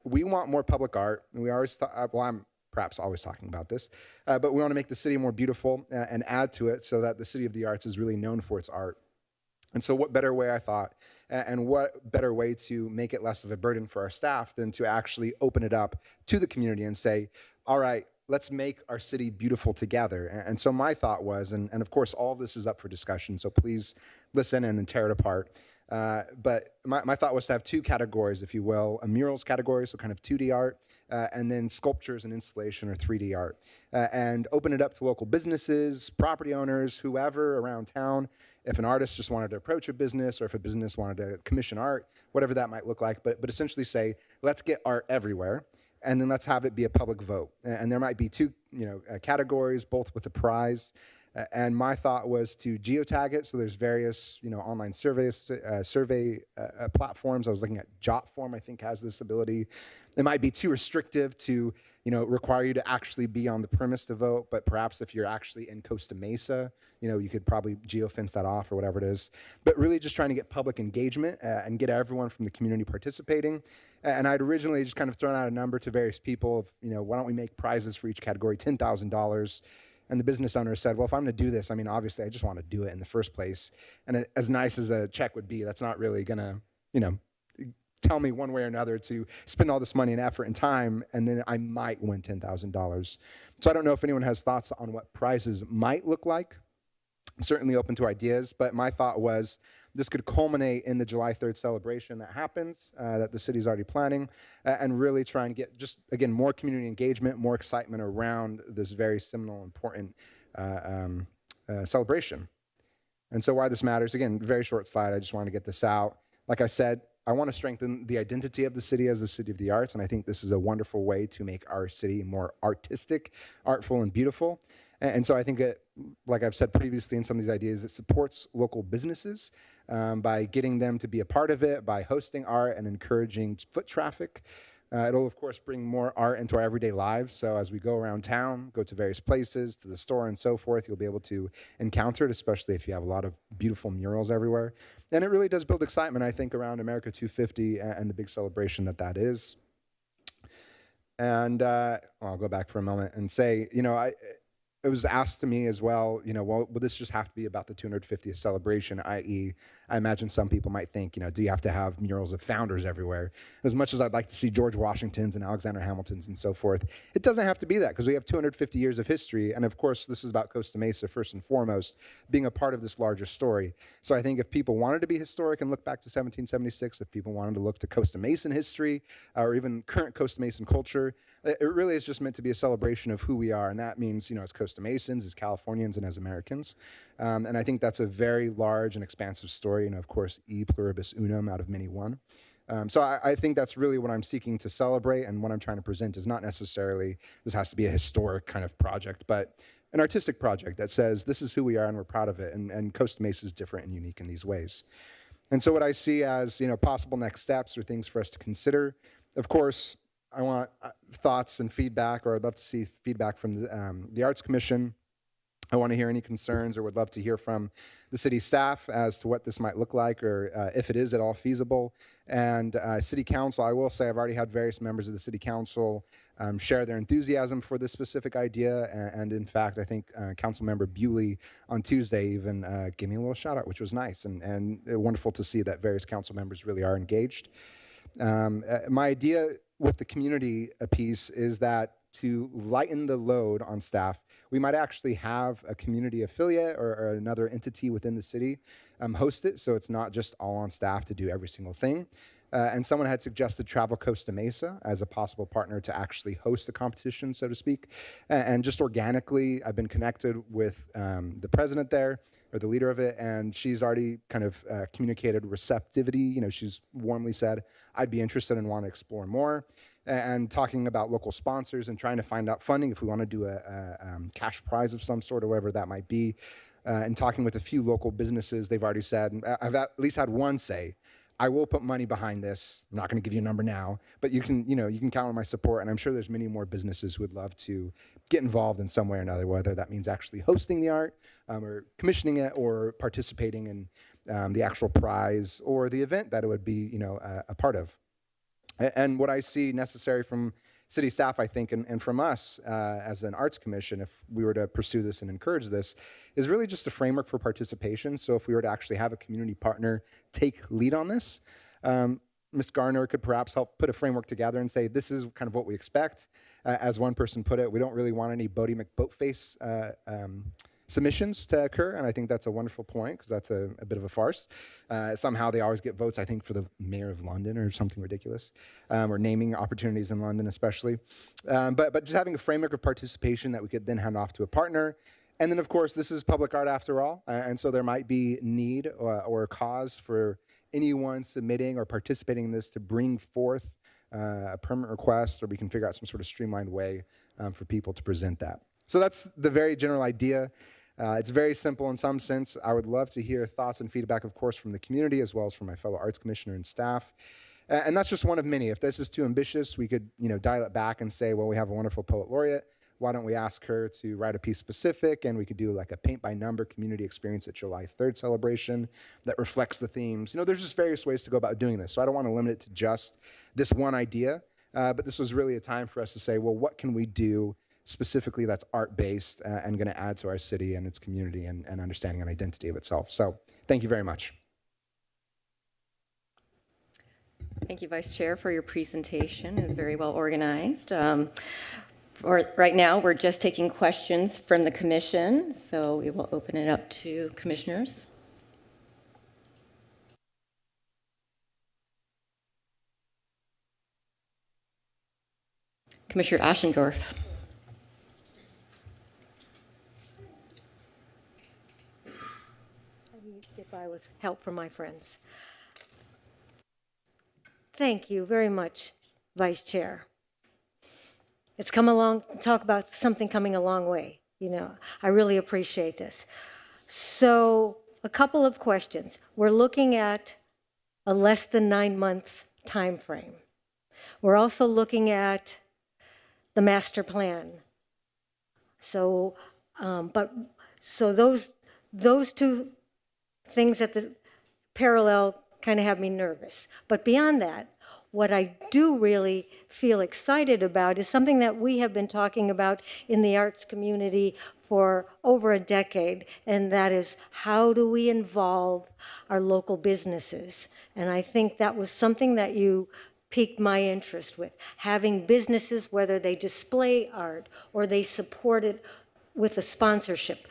We want more public art. And we always thought, well, I'm perhaps always talking about this, but we want to make the city more beautiful and add to it so that the City of the Arts is really known for its art. And so what better way, I thought, and what better way to make it less of a burden for our staff than to actually open it up to the community and say, all right, let's make our city beautiful together. And so my thought was, and of course all of this is up for discussion, so please listen and then tear it apart. But my thought was to have 2 categories, if you will, a murals category, so kind of 2D art, and then sculptures and installation or 3D art, and open it up to local businesses, property owners, whoever around town. If an artist just wanted to approach a business, or if a business wanted to commission art, whatever that might look like, but essentially say, let's get art everywhere, and then let's have it be a public vote. And there might be 2 categories, both with a prize. And my thought was to geotag it. So there's various online survey platforms. I was looking at Jotform, I think, has this ability. It might be too restrictive to require you to actually be on the premise to vote, but perhaps if you're actually in Costa Mesa, you could probably geofence that off or whatever it is. But really just trying to get public engagement and get everyone from the community participating. And I'd originally just kind of thrown out a number to various people of, why don't we make prizes for each category, $10,000. And the business owner said, well, if I'm going to do this, obviously I just want to do it in the first place. And as nice as a check would be, that's not really going to, tell me one way or another to spend all this money and effort and time, and then I might win $10,000. So I don't know if anyone has thoughts on what prizes might look like. I'm certainly open to ideas, but my thought was this could culminate in the July 3rd celebration that happens, that the city's already planning, and really trying to get just, again, more community engagement, more excitement around this very seminal, important celebration. And so why this matters, again, very short slide, I just want to get this out. Like I said, I want to strengthen the identity of the city as the city of the arts, and I think this is a wonderful way to make our city more artistic, artful, and beautiful. And so I think it, like I've said previously in some of these ideas, it supports local businesses by getting them to be a part of it, by hosting art and encouraging foot traffic. It'll, of course, bring more art into our everyday lives. So as we go around town, go to various places, to the store and so forth, you'll be able to encounter it, especially if you have a lot of beautiful murals everywhere. And it really does build excitement, I think, around America 250 and the big celebration that is. And I'll go back for a moment and say, it was asked to me as well, well, will this just have to be about the 250th celebration, i.e., I imagine some people might think, do you have to have murals of founders everywhere? As much as I'd like to see George Washington's and Alexander Hamilton's and so forth, it doesn't have to be that, because we have 250 years of history, and of course, this is about Costa Mesa first and foremost, being a part of this larger story. So I think if people wanted to be historic and look back to 1776, if people wanted to look to Costa Mesan history, or even current Costa Mesan culture, it really is just meant to be a celebration of who we are, and that means, as Costa Mesans, as Californians, and as Americans. And I think that's a very large and expansive story, and of course, e pluribus unum, out of many one. So I think that's really what I'm seeking to celebrate, and what I'm trying to present is not necessarily this has to be a historic kind of project, but an artistic project that says this is who we are and we're proud of it, and Costa Mesa is different and unique in these ways. And so what I see as possible next steps or things for us to consider, of course, I want thoughts and feedback, or I'd love to see feedback from the Arts Commission. I want to hear any concerns, or would love to hear from the city staff as to what this might look like, or if it is at all feasible. And city council, I will say I've already had various members of the city council share their enthusiasm for this specific idea. And in fact, I think council member Bewley on Tuesday even gave me a little shout out, which was nice, and wonderful to see that various council members really are engaged. My idea with the community piece is that to lighten the load on staff, we might actually have a community affiliate or another entity within the city host it, so it's not just all on staff to do every single thing. And someone had suggested Travel Costa Mesa as a possible partner to actually host the competition, so to speak. And just organically, I've been connected with the president there, or the leader of it, and she's already kind of communicated receptivity. She's warmly said, I'd be interested and want to explore more. And talking about local sponsors and trying to find out funding if we want to do a cash prize of some sort, or whatever that might be. And talking with a few local businesses, they've already said, and I've at least had one say, I will put money behind this. I'm not going to give you a number now, but you can count on my support. And I'm sure there's many more businesses who would love to get involved in some way or another, whether that means actually hosting the art, or commissioning it, or participating in the actual prize or the event that it would be, a part of. And what I see necessary from city staff, I think, and from us as an arts commission, if we were to pursue this and encourage this, is really just a framework for participation. So if we were to actually have a community partner take lead on this, Ms. Garner could perhaps help put a framework together and say, this is kind of what we expect. As one person put it, we don't really want any Bodie McBoatface submissions to occur, and I think that's a wonderful point, because that's a bit of a farce. Somehow they always get votes, I think, for the mayor of London or something ridiculous, or naming opportunities in London especially. But just having a framework of participation that we could then hand off to a partner. And then, of course, this is public art after all, and so there might be need or a cause for anyone submitting or participating in this to bring forth a permit request, or we can figure out some sort of streamlined way for people to present that. So that's the very general idea. It's very simple in some sense. I would love to hear thoughts and feedback, of course, from the community, as well as from my fellow arts commissioner and staff. And that's just one of many. If this is too ambitious, we could dial it back and say, well, we have a wonderful poet laureate. Why don't we ask her to write a piece specific, and we could do like a paint-by-number community experience at July 3rd celebration that reflects the themes. There's just various ways to go about doing this. So I don't want to limit it to just this one idea, but this was really a time for us to say, well, what can we do specifically that's art-based and going to add to our city and its community and understanding and identity of itself. So thank you very much. Thank you, Vice Chair, for your presentation. It was very well organized. Right now, we're just taking questions from the commission, so we will open it up to commissioners. Commissioner Ashendorf. I need to get by with help from my friends. Thank you very much, Vice Chair. It's come along, talk about something coming a long way. You know, I really appreciate this. So, a couple of questions. We're looking at a less than 9-month time frame. We're also looking at the master plan. So, those two things at the parallel kind of have me nervous. But beyond that, what I do really feel excited about is something that we have been talking about in the arts community for over a decade, and that is how do we involve our local businesses? And I think that was something that you piqued my interest with, having businesses, whether they display art or they support it with a sponsorship.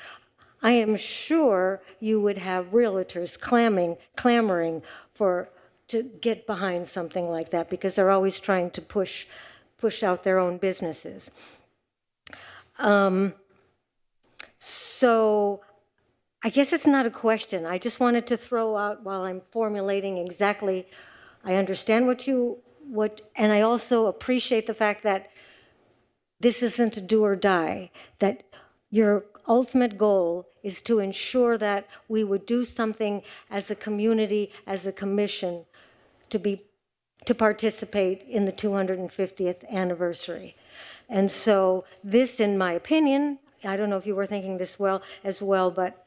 I am sure you would have realtors clamoring to get behind something like that because they're always trying to push out their own businesses. So I guess it's not a question. I just wanted to throw out while I'm formulating exactly, I understand and I also appreciate the fact that this isn't a do or die, that your ultimate goal is to ensure that we would do something as a community, as a commission, to participate in the 250th anniversary. And so this, in my opinion, I don't know if you were thinking this as well, but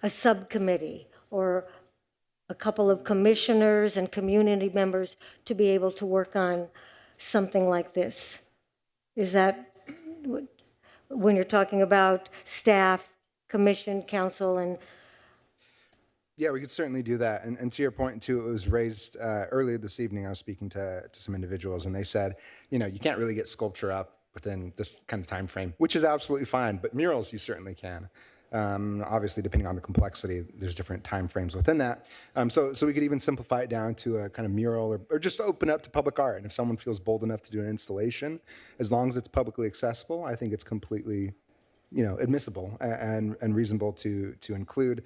a subcommittee or a couple of commissioners and community members to be able to work on something like this. Is that, when you're talking about staff, commission, council, and Yeah, we could certainly do that. And to your point, too, it was raised earlier this evening. I was speaking to some individuals, and they said, you know, you can't really get sculpture up within this kind of time frame, which is absolutely fine. But murals, you certainly can. Obviously, depending on the complexity, there's different time frames within that. So we could even simplify it down to a kind of mural or just open up to public art. And if someone feels bold enough to do an installation, as long as it's publicly accessible, I think it's completely, you know, admissible and reasonable to include.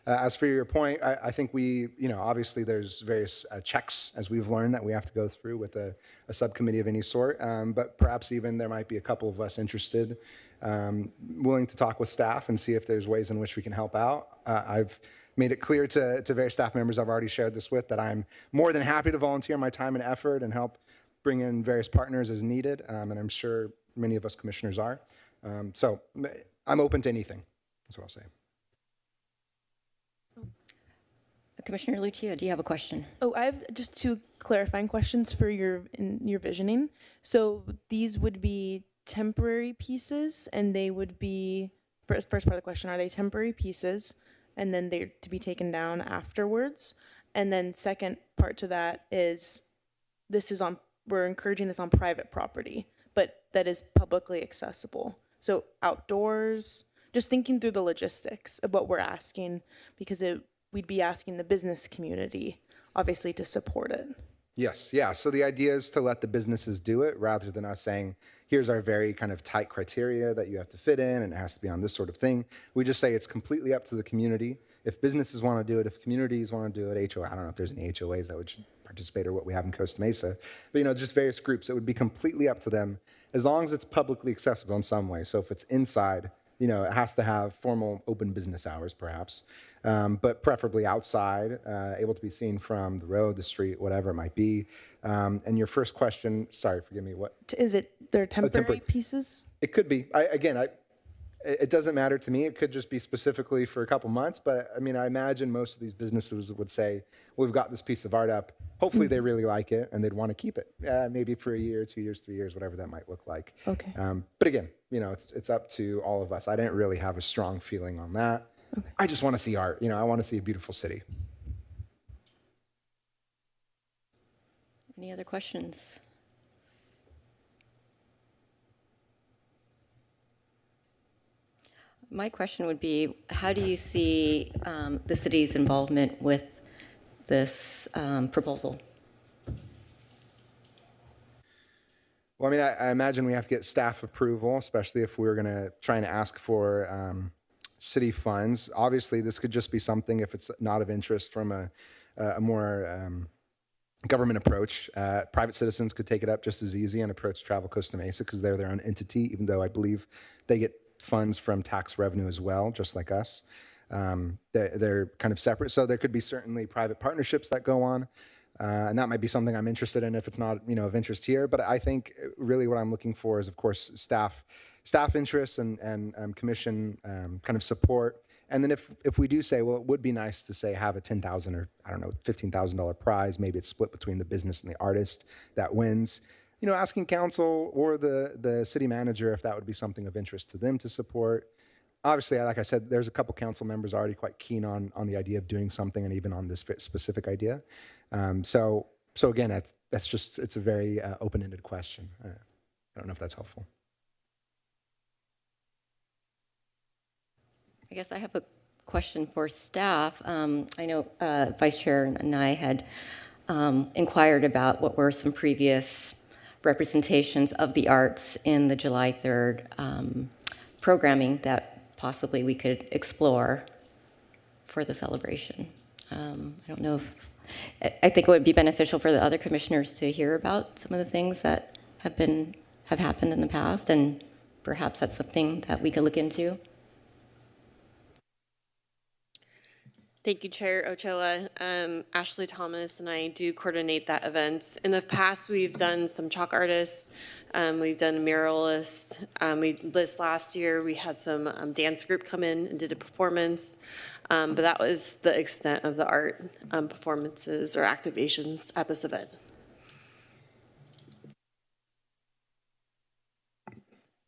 As for your point, I think we, you know, obviously there's various checks, as we've learned, that we have to go through with a subcommittee of any sort. But perhaps even there might be a couple of us interested, willing to talk with staff and see if there's ways in which we can help out. I've made it clear to various staff members I've already shared this with that I'm more than happy to volunteer my time and effort and help bring in various partners as needed. And I'm sure many of us commissioners are. So I'm open to anything. That's what I'll say. Commissioner Lucia, do you have a question? Oh, I have just two clarifying questions for your visioning. So these would be temporary pieces, and they would be, first part of the question, are they temporary pieces, and then they're to be taken down afterwards? And then second part to that is, we're encouraging this on private property, but that is publicly accessible. So outdoors, just thinking through the logistics of what we're asking, because we'd be asking the business community, obviously, to support it. Yes, yeah. So the idea is to let the businesses do it rather than us saying, here's our very kind of tight criteria that you have to fit in and it has to be on this sort of thing. We just say it's completely up to the community. If businesses want to do it, if communities want to do it, HOA, I don't know if there's any HOAs that would participate or what we have in Costa Mesa, but, you know, just various groups, it would be completely up to them as long as it's publicly accessible in some way. So if it's inside, you know, it has to have formal open business hours, perhaps, but preferably outside, able to be seen from the road, the street, whatever it might be. And your first question, sorry, forgive me, what? Is it, they're temporary pieces? It could be. It doesn't matter to me. It could just be specifically for a couple months, but I mean, I imagine most of these businesses would say, we've got this piece of art up. Hopefully they really like it and they'd want to keep it, maybe for a year, 2 years, 3 years, whatever that might look like. Okay. But again, you know, it's up to all of us. I didn't really have a strong feeling on that. Okay. I just want to see art. You know, I want to see a beautiful city. other questions? My question would be, how do you see the city's involvement with this proposal? Well, I mean, I imagine we have to get staff approval, especially if we're going to try and ask for city funds. Obviously, this could just be something, if it's not of interest from a more government approach. Private citizens could take it up just as easy and approach Travel Costa Mesa because they're their own entity, even though I believe they get funds from tax revenue as well, just like us. They're kind of separate. So there could be certainly private partnerships that go on. And that might be something I'm interested in if it's not, of interest here. But I think really what I'm looking for is, of course, staff interests and commission kind of support. And then if we do say, well, it would be nice to say have a $10,000 or I don't know $15,000 prize, maybe it's split between the business and the artist that wins. Asking council or the city manager if that would be something of interest to them to support. Obviously, like I said, there's a couple council members already quite keen on the idea of doing something, and even on this specific idea. So again, it's a very open-ended question. I don't know if that's helpful. I guess I have a question for staff. I know Vice Chair and I had inquired about what were some previous representations of the arts in the July 3rd programming that possibly we could explore for the celebration. I don't know if, I think it would be beneficial for the other commissioners to hear about some of the things that have happened in the past, and perhaps that's something that we could look into. Thank you, Chair Ochoa. Ashley Thomas and I do coordinate that event. In the past, we've done some chalk artists. We've done muralists. This last year, we had some dance group come in and did a performance. But that was the extent of the art performances or activations at this event.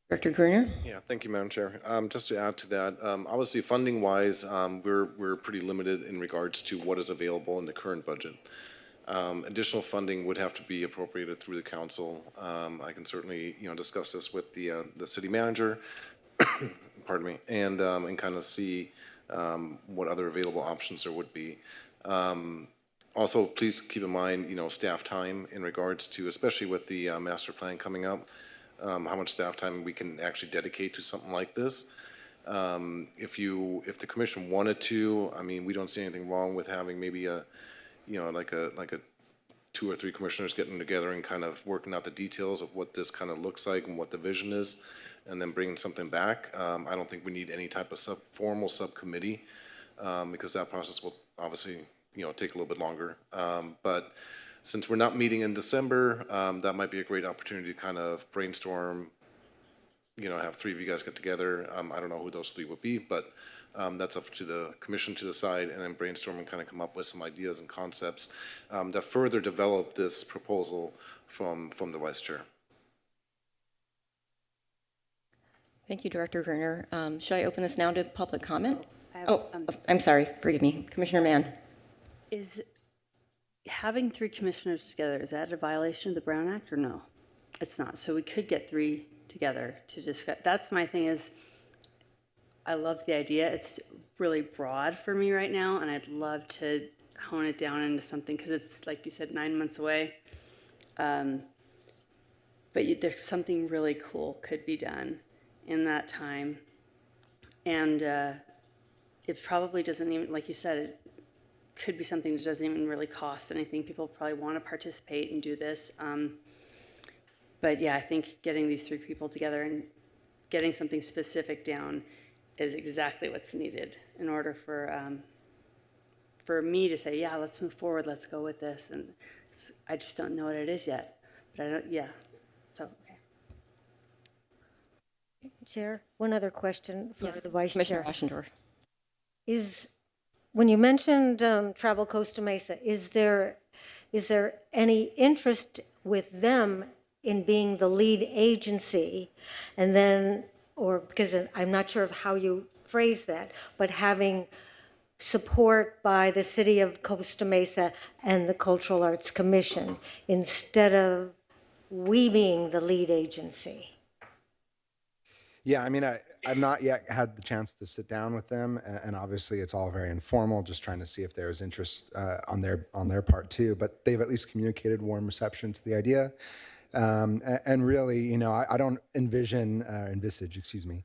Director Gruner? Yeah, thank you, Madam Chair. Just to add to that, obviously funding-wise, we're pretty limited in regards to what is available in the current budget. Additional funding would have to be appropriated through the council. I can certainly, discuss this with the city manager, pardon me, and kind of see what other available options there would be. Also, please keep in mind, staff time in regards to, especially with the master plan coming up. How much staff time we can actually dedicate to something like this. If the commission wanted to, I mean, we don't see anything wrong with having maybe like a 2 or 3 commissioners getting together and kind of working out the details of what this kind of looks like and what the vision is, and then bringing something back. I don't think we need any type of formal subcommittee because that process will obviously, take a little bit longer. But since we're not meeting in December, that might be a great opportunity to kind of brainstorm, have 3 of you guys get together. I don't know who those 3 would be, but that's up to the commission to decide, and then brainstorm and kind of come up with some ideas and concepts that further develop this proposal from the Vice Chair. Thank you, Director Gruner. Should I open this now to public comment? I'm sorry, forgive me. Commissioner Mann. Is having 3 commissioners together, is that a violation of the Brown Act or no? It's not. So we could get 3 together to discuss. That's my thing is, I love the idea. It's really broad for me right now, and I'd love to hone it down into something because it's, like you said, 9 months away. But there's something really cool could be done in that time. And it probably doesn't even, like you said, it could be something that doesn't even really cost anything. People probably want to participate and do this. But yeah, I think getting these 3 people together and getting something specific down is exactly what's needed in order for me to say, yeah, let's move forward, let's go with this. And I just don't know what it is yet. But I don't, yeah. So, okay. Chair, one other question for Yes, the Vice Commissioner Chair. Ashendor. When you mentioned Travel Costa Mesa, is there any interest with them in being the lead agency, and then, or because I'm not sure of how you phrase that, but having support by the City of Costa Mesa and the Cultural Arts Commission instead of we being the lead agency? Yeah, I mean, I've not yet had the chance to sit down with them, and obviously it's all very informal, just trying to see if there was interest on their part too. But they've at least communicated warm reception to the idea, and really, you know, I don't envisage, excuse me,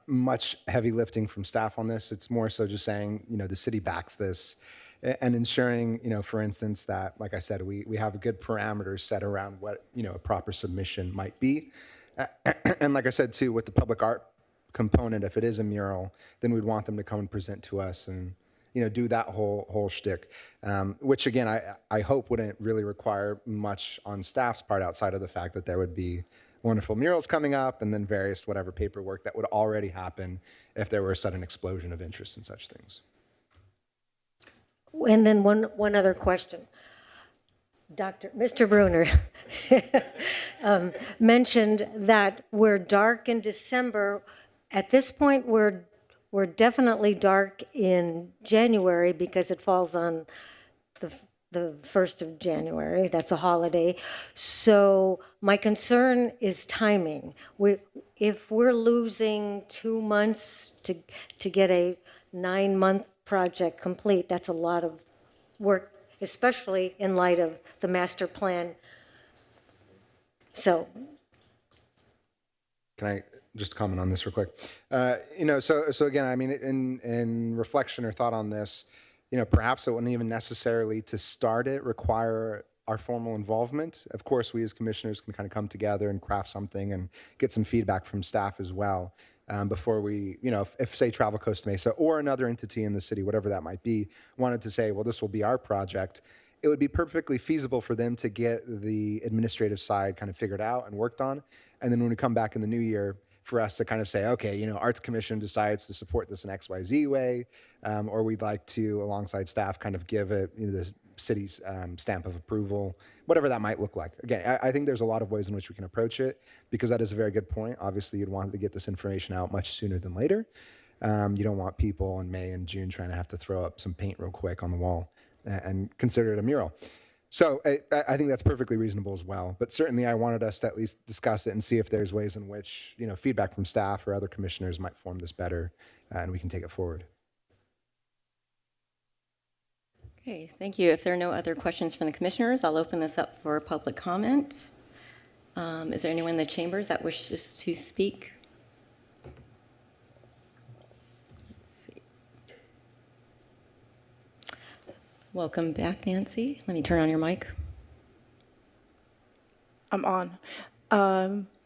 much heavy lifting from staff on this. It's more so just saying, you know, the city backs this, and ensuring, you know, for instance, that, like I said, we have good parameters set around what, you know, a proper submission might be. And like I said, too, with the public art component, if it is a mural, then we'd want them to come and present to us and, you know, do that whole shtick, which again, I hope wouldn't really require much on staff's part outside of the fact that there would be wonderful murals coming up and then various whatever paperwork that would already happen if there were a sudden explosion of interest in such things. And then one other question. Mr. Bruner mentioned that we're dark in December. At this point, we're definitely dark in January because it falls on the 1st of January. That's a holiday. So my concern is timing. If we're losing 2 months to get a 9-month project complete, that's a lot of work, especially in light of the master plan. So. Can I just comment on this real quick? You know, so again, I mean, in reflection or thought on this, you know, perhaps it wouldn't even necessarily to start it require our formal involvement. Of course, we as commissioners can kind of come together and craft something and get some feedback from staff as well. Before we, you know, if say Travel Costa Mesa or another entity in the city, whatever that might be, wanted to say, well, this will be our project, it would be perfectly feasible for them to get the administrative side kind of figured out and worked on. And then when we come back in the new year, for us to kind of say, okay, you know, Arts Commission decides to support this in XYZ way, or we'd like to, alongside staff, kind of give it, you know, the city's stamp of approval, whatever that might look like. Again, I think there's a lot of ways in which we can approach it, because that is a very good point. Obviously, you'd want to get this information out much sooner than later. You don't want people in May and June trying to have to throw up some paint real quick on the wall and consider it a mural. So I think that's perfectly reasonable as well. But certainly I wanted us to at least discuss it and see if there's ways in which, you know, feedback from staff or other commissioners might form this better, and we can take it forward. Okay, thank you. If there are no other questions from the commissioners, I'll open this up for public comment. Is there anyone in the chambers that wishes to speak? Let's see. Welcome back, Nancy. Let me turn on your mic. I'm on.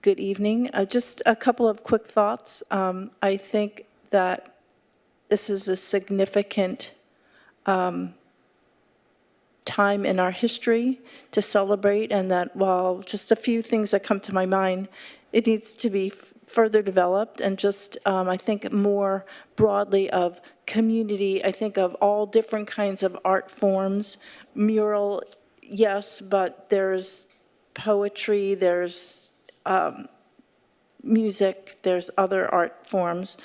Good evening. Just a couple of quick thoughts. I think that this is a significant time in our history to celebrate, and that while just a few things that come to my mind, it needs to be further developed, and just I think more broadly of community. I think of all different kinds of art forms. Mural, yes, but there's poetry, there's music, there's other art forms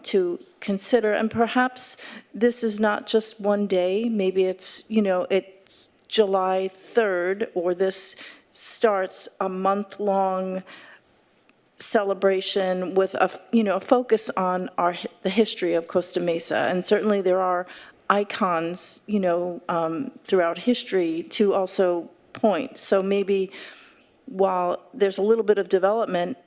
to consider. And perhaps this is not just one day. Maybe it's, you know, it's July 3rd, or this starts a month-long celebration with a, you know, a focus on the history of Costa Mesa. And certainly there are icons, you know, throughout history to also point. So maybe while there's a little bit of development,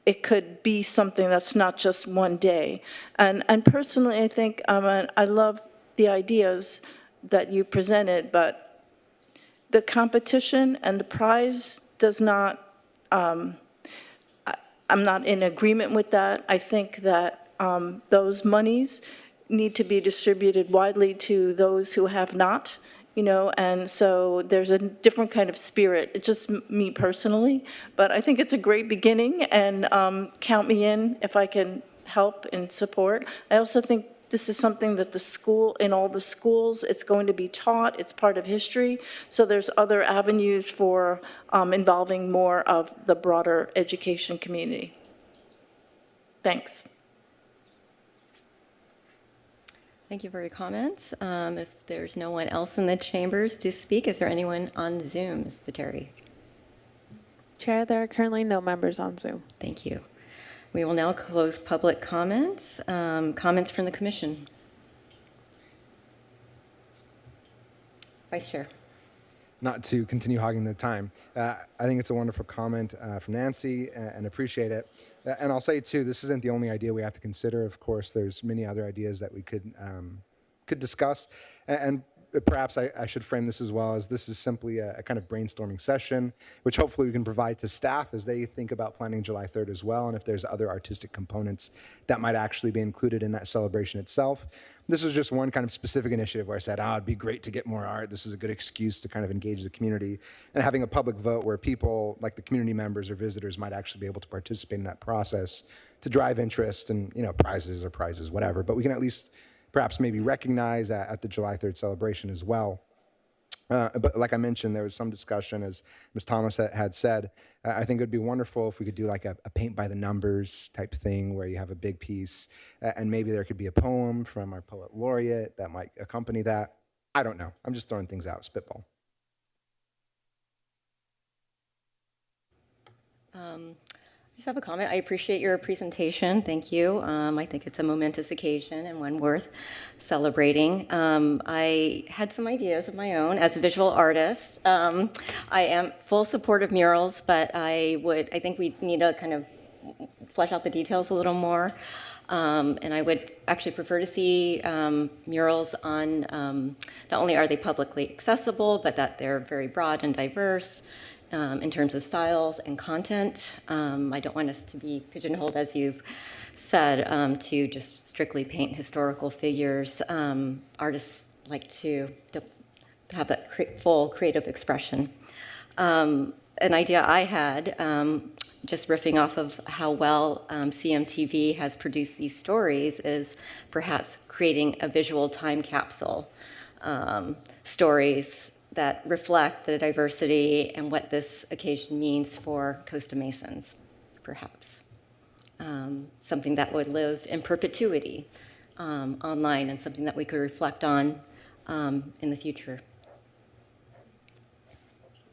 it could be something that's not just one day. And personally, I think I love the ideas that you presented, but the competition and the prize does not, I'm not in agreement with that. I think that those monies need to be distributed widely to those who have not, you know, and so there's a different kind of spirit. It's just me personally, but I think it's a great beginning, and count me in if I can help and support. I also think this is something that the school, in all the schools, it's going to be taught. It's part of history. So there's other avenues for involving more of the broader education community. Thanks. Thank you for your comments. If there's no one else in the chambers to speak, is there anyone on Zoom, Ms. Pateri? Chair, there are currently no members on Zoom. Thank you. We will now close public comments. Comments from the commission. Vice Chair. Not to continue hogging the time, I think it's a wonderful comment from Nancy and appreciate it. And I'll say too, this isn't the only idea we have to consider. Of course, there's many other ideas that we could discuss. And perhaps I should frame this as well as this is simply a kind of brainstorming session, which hopefully we can provide to staff as they think about planning July 3rd as well. And if there's other artistic components that might actually be included in that celebration itself. This is just one kind of specific initiative where I said, it'd be great to get more art. This is a good excuse to kind of engage the community, and having a public vote where people like the community members or visitors might actually be able to participate in that process to drive interest and, prizes, whatever. But we can at least perhaps maybe recognize at the July 3rd celebration as well. But like I mentioned, there was some discussion, as Ms. Thomas had said. I think it would be wonderful if we could do like a paint by the numbers type thing where you have a big piece and maybe there could be a poem from our poet laureate that might accompany that. I don't know. I'm just throwing things out, spitball. I just have a comment. I appreciate your presentation. Thank you. I think it's a momentous occasion and one worth celebrating. I had some ideas of my own as a visual artist. I am full support of murals, but I think we need to kind of flesh out the details a little more. And I would actually prefer to see murals on, not only are they publicly accessible, but that they're very broad and diverse. In terms of styles and content. I don't want us to be pigeonholed, as you've said, to just strictly paint historical figures. Artists like to have that full creative expression. An idea I had, just riffing off of how well CMTV has produced these stories, is perhaps creating a visual time capsule. Stories that reflect the diversity and what this occasion means for Costa Mesans, perhaps. Something that would live in perpetuity online and something that we could reflect on in the future.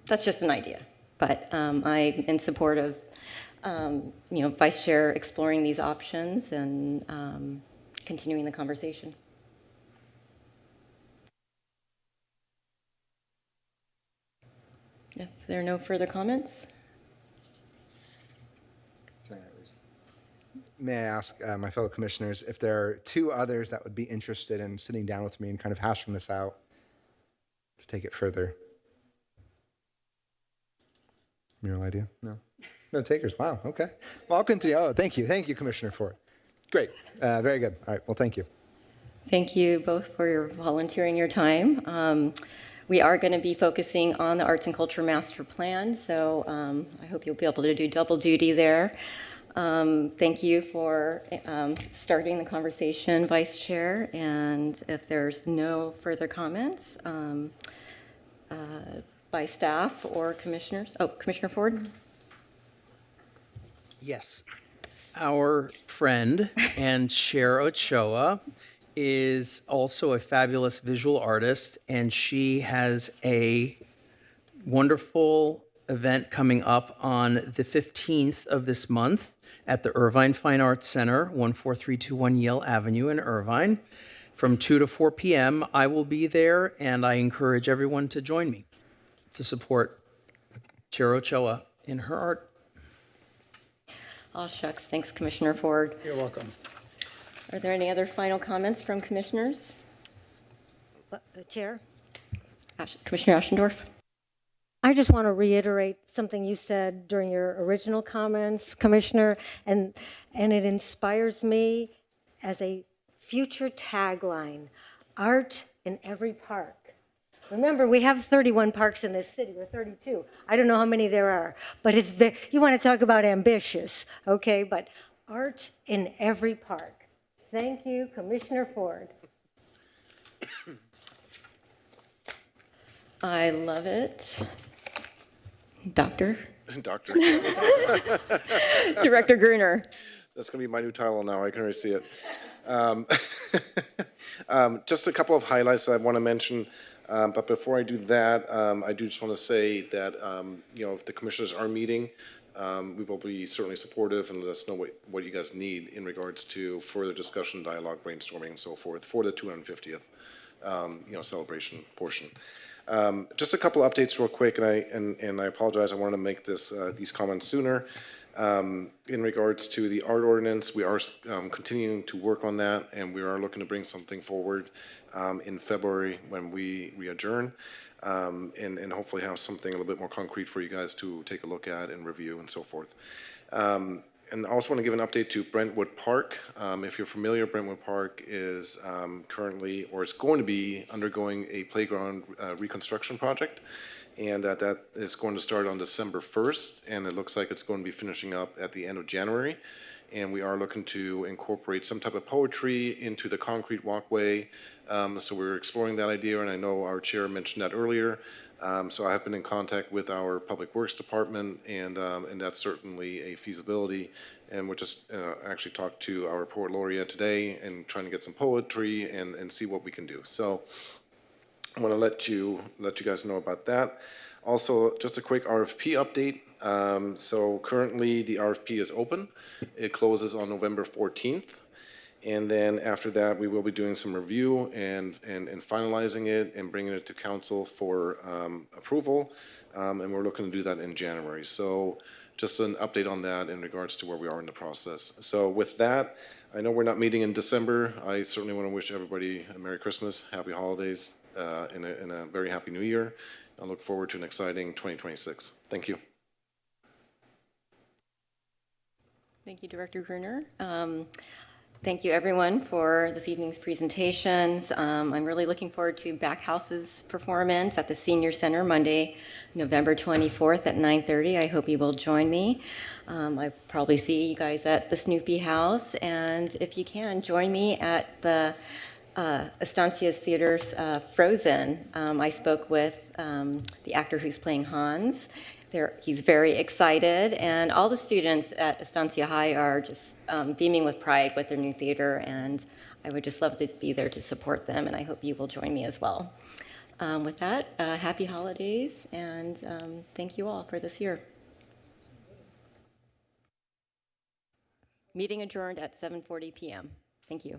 That's just an idea, but I'm in support of Vice Chair exploring these options and continuing the conversation. If there are no further comments. May I ask my fellow commissioners if there are two others that would be interested in sitting down with me and kind of hashing this out to take it further? Mural idea? No? No takers? Wow, okay. Well, I'll continue. Oh, thank you. Thank you, Commissioner Ford. Great. Very good. All right, well, thank you. Thank you both for your volunteering your time. We are going to be focusing on the Arts and Culture Master Plan, so I hope you'll be able to do double duty there. Thank you for starting the conversation, Vice Chair, and if there's no further comments by staff or commissioners. Oh, Commissioner Ford? Yes. Our friend and Chair Ochoa is also a fabulous visual artist, and she has a wonderful event coming up on the 15th of this month at the Irvine Fine Arts Center, 14321 Yale Avenue in Irvine, from 2 to 4 p.m. I will be there, and I encourage everyone to join me to support Chair Ochoa in her art. Oh, shucks. Thanks, Commissioner Ford. You're welcome. Are there any other final comments from commissioners? Chair? Commissioner Ashendorf? I just want to reiterate something you said during your original comments, Commissioner, and it inspires me as a future tagline, art in every park. Remember, we have 31 parks in this city, or 32. I don't know how many there are, but it's you want to talk about ambitious, okay? But art in every park. Thank you, Commissioner Ford. I love it. Doctor? Director Gruner. That's going to be my new title now. I can already see it. Just a couple of highlights that I want to mention. But before I do that, I do just want to say that, if the commissioners are meeting, we will be certainly supportive and let us know what you guys need in regards to further discussion, dialogue, brainstorming, and so forth for the 250th, celebration portion. Just a couple updates real quick, and I apologize, I wanted to make these comments sooner. In regards to the art ordinance, we are continuing to work on that, and we are looking to bring something forward in February when we adjourn, and hopefully have something a little bit more concrete for you guys to take a look at and review and so forth. And I also want to give an update to Brentwood Park. If you're familiar, Brentwood Park is currently, or it's going to be, undergoing a playground reconstruction project. And that is going to start on December 1st, and it looks like it's going to be finishing up at the end of January. And we are looking to incorporate some type of poetry into the concrete walkway. So we're exploring that idea, and I know our chair mentioned that earlier. So I have been in contact with our Public Works Department, and that's certainly a feasibility. And we'll just actually talk to our poet laureate today and trying to get some poetry and see what we can do. So I want to let you guys know about that. Also, just a quick RFP update. So currently the RFP is open. It closes on November 14th. And then after that, we will be doing some review and finalizing it and bringing it to council for approval. And we're looking to do that in January. So just an update on that in regards to where we are in the process. So with that, I know we're not meeting in December. I certainly want to wish everybody a Merry Christmas, Happy Holidays, and a very Happy New Year. I look forward to an exciting 2026. Thank you. Thank you, Director Gruner. Thank you, everyone, for this evening's presentations. I'm really looking forward to Backhouse's performance at the Senior Center Monday, November 24th at 9:30. I hope you will join me. I probably see you guys at the Snoopy House, and if you can, join me at the Estancia's Theater's Frozen. I spoke with the actor who's playing Hans. He's very excited, and all the students at Estancia High are just beaming with pride with their new theater, and I would just love to be there to support them, and I hope you will join me as well. With that, happy holidays, and thank you all for this year. Meeting adjourned at 7:40 p.m. Thank you.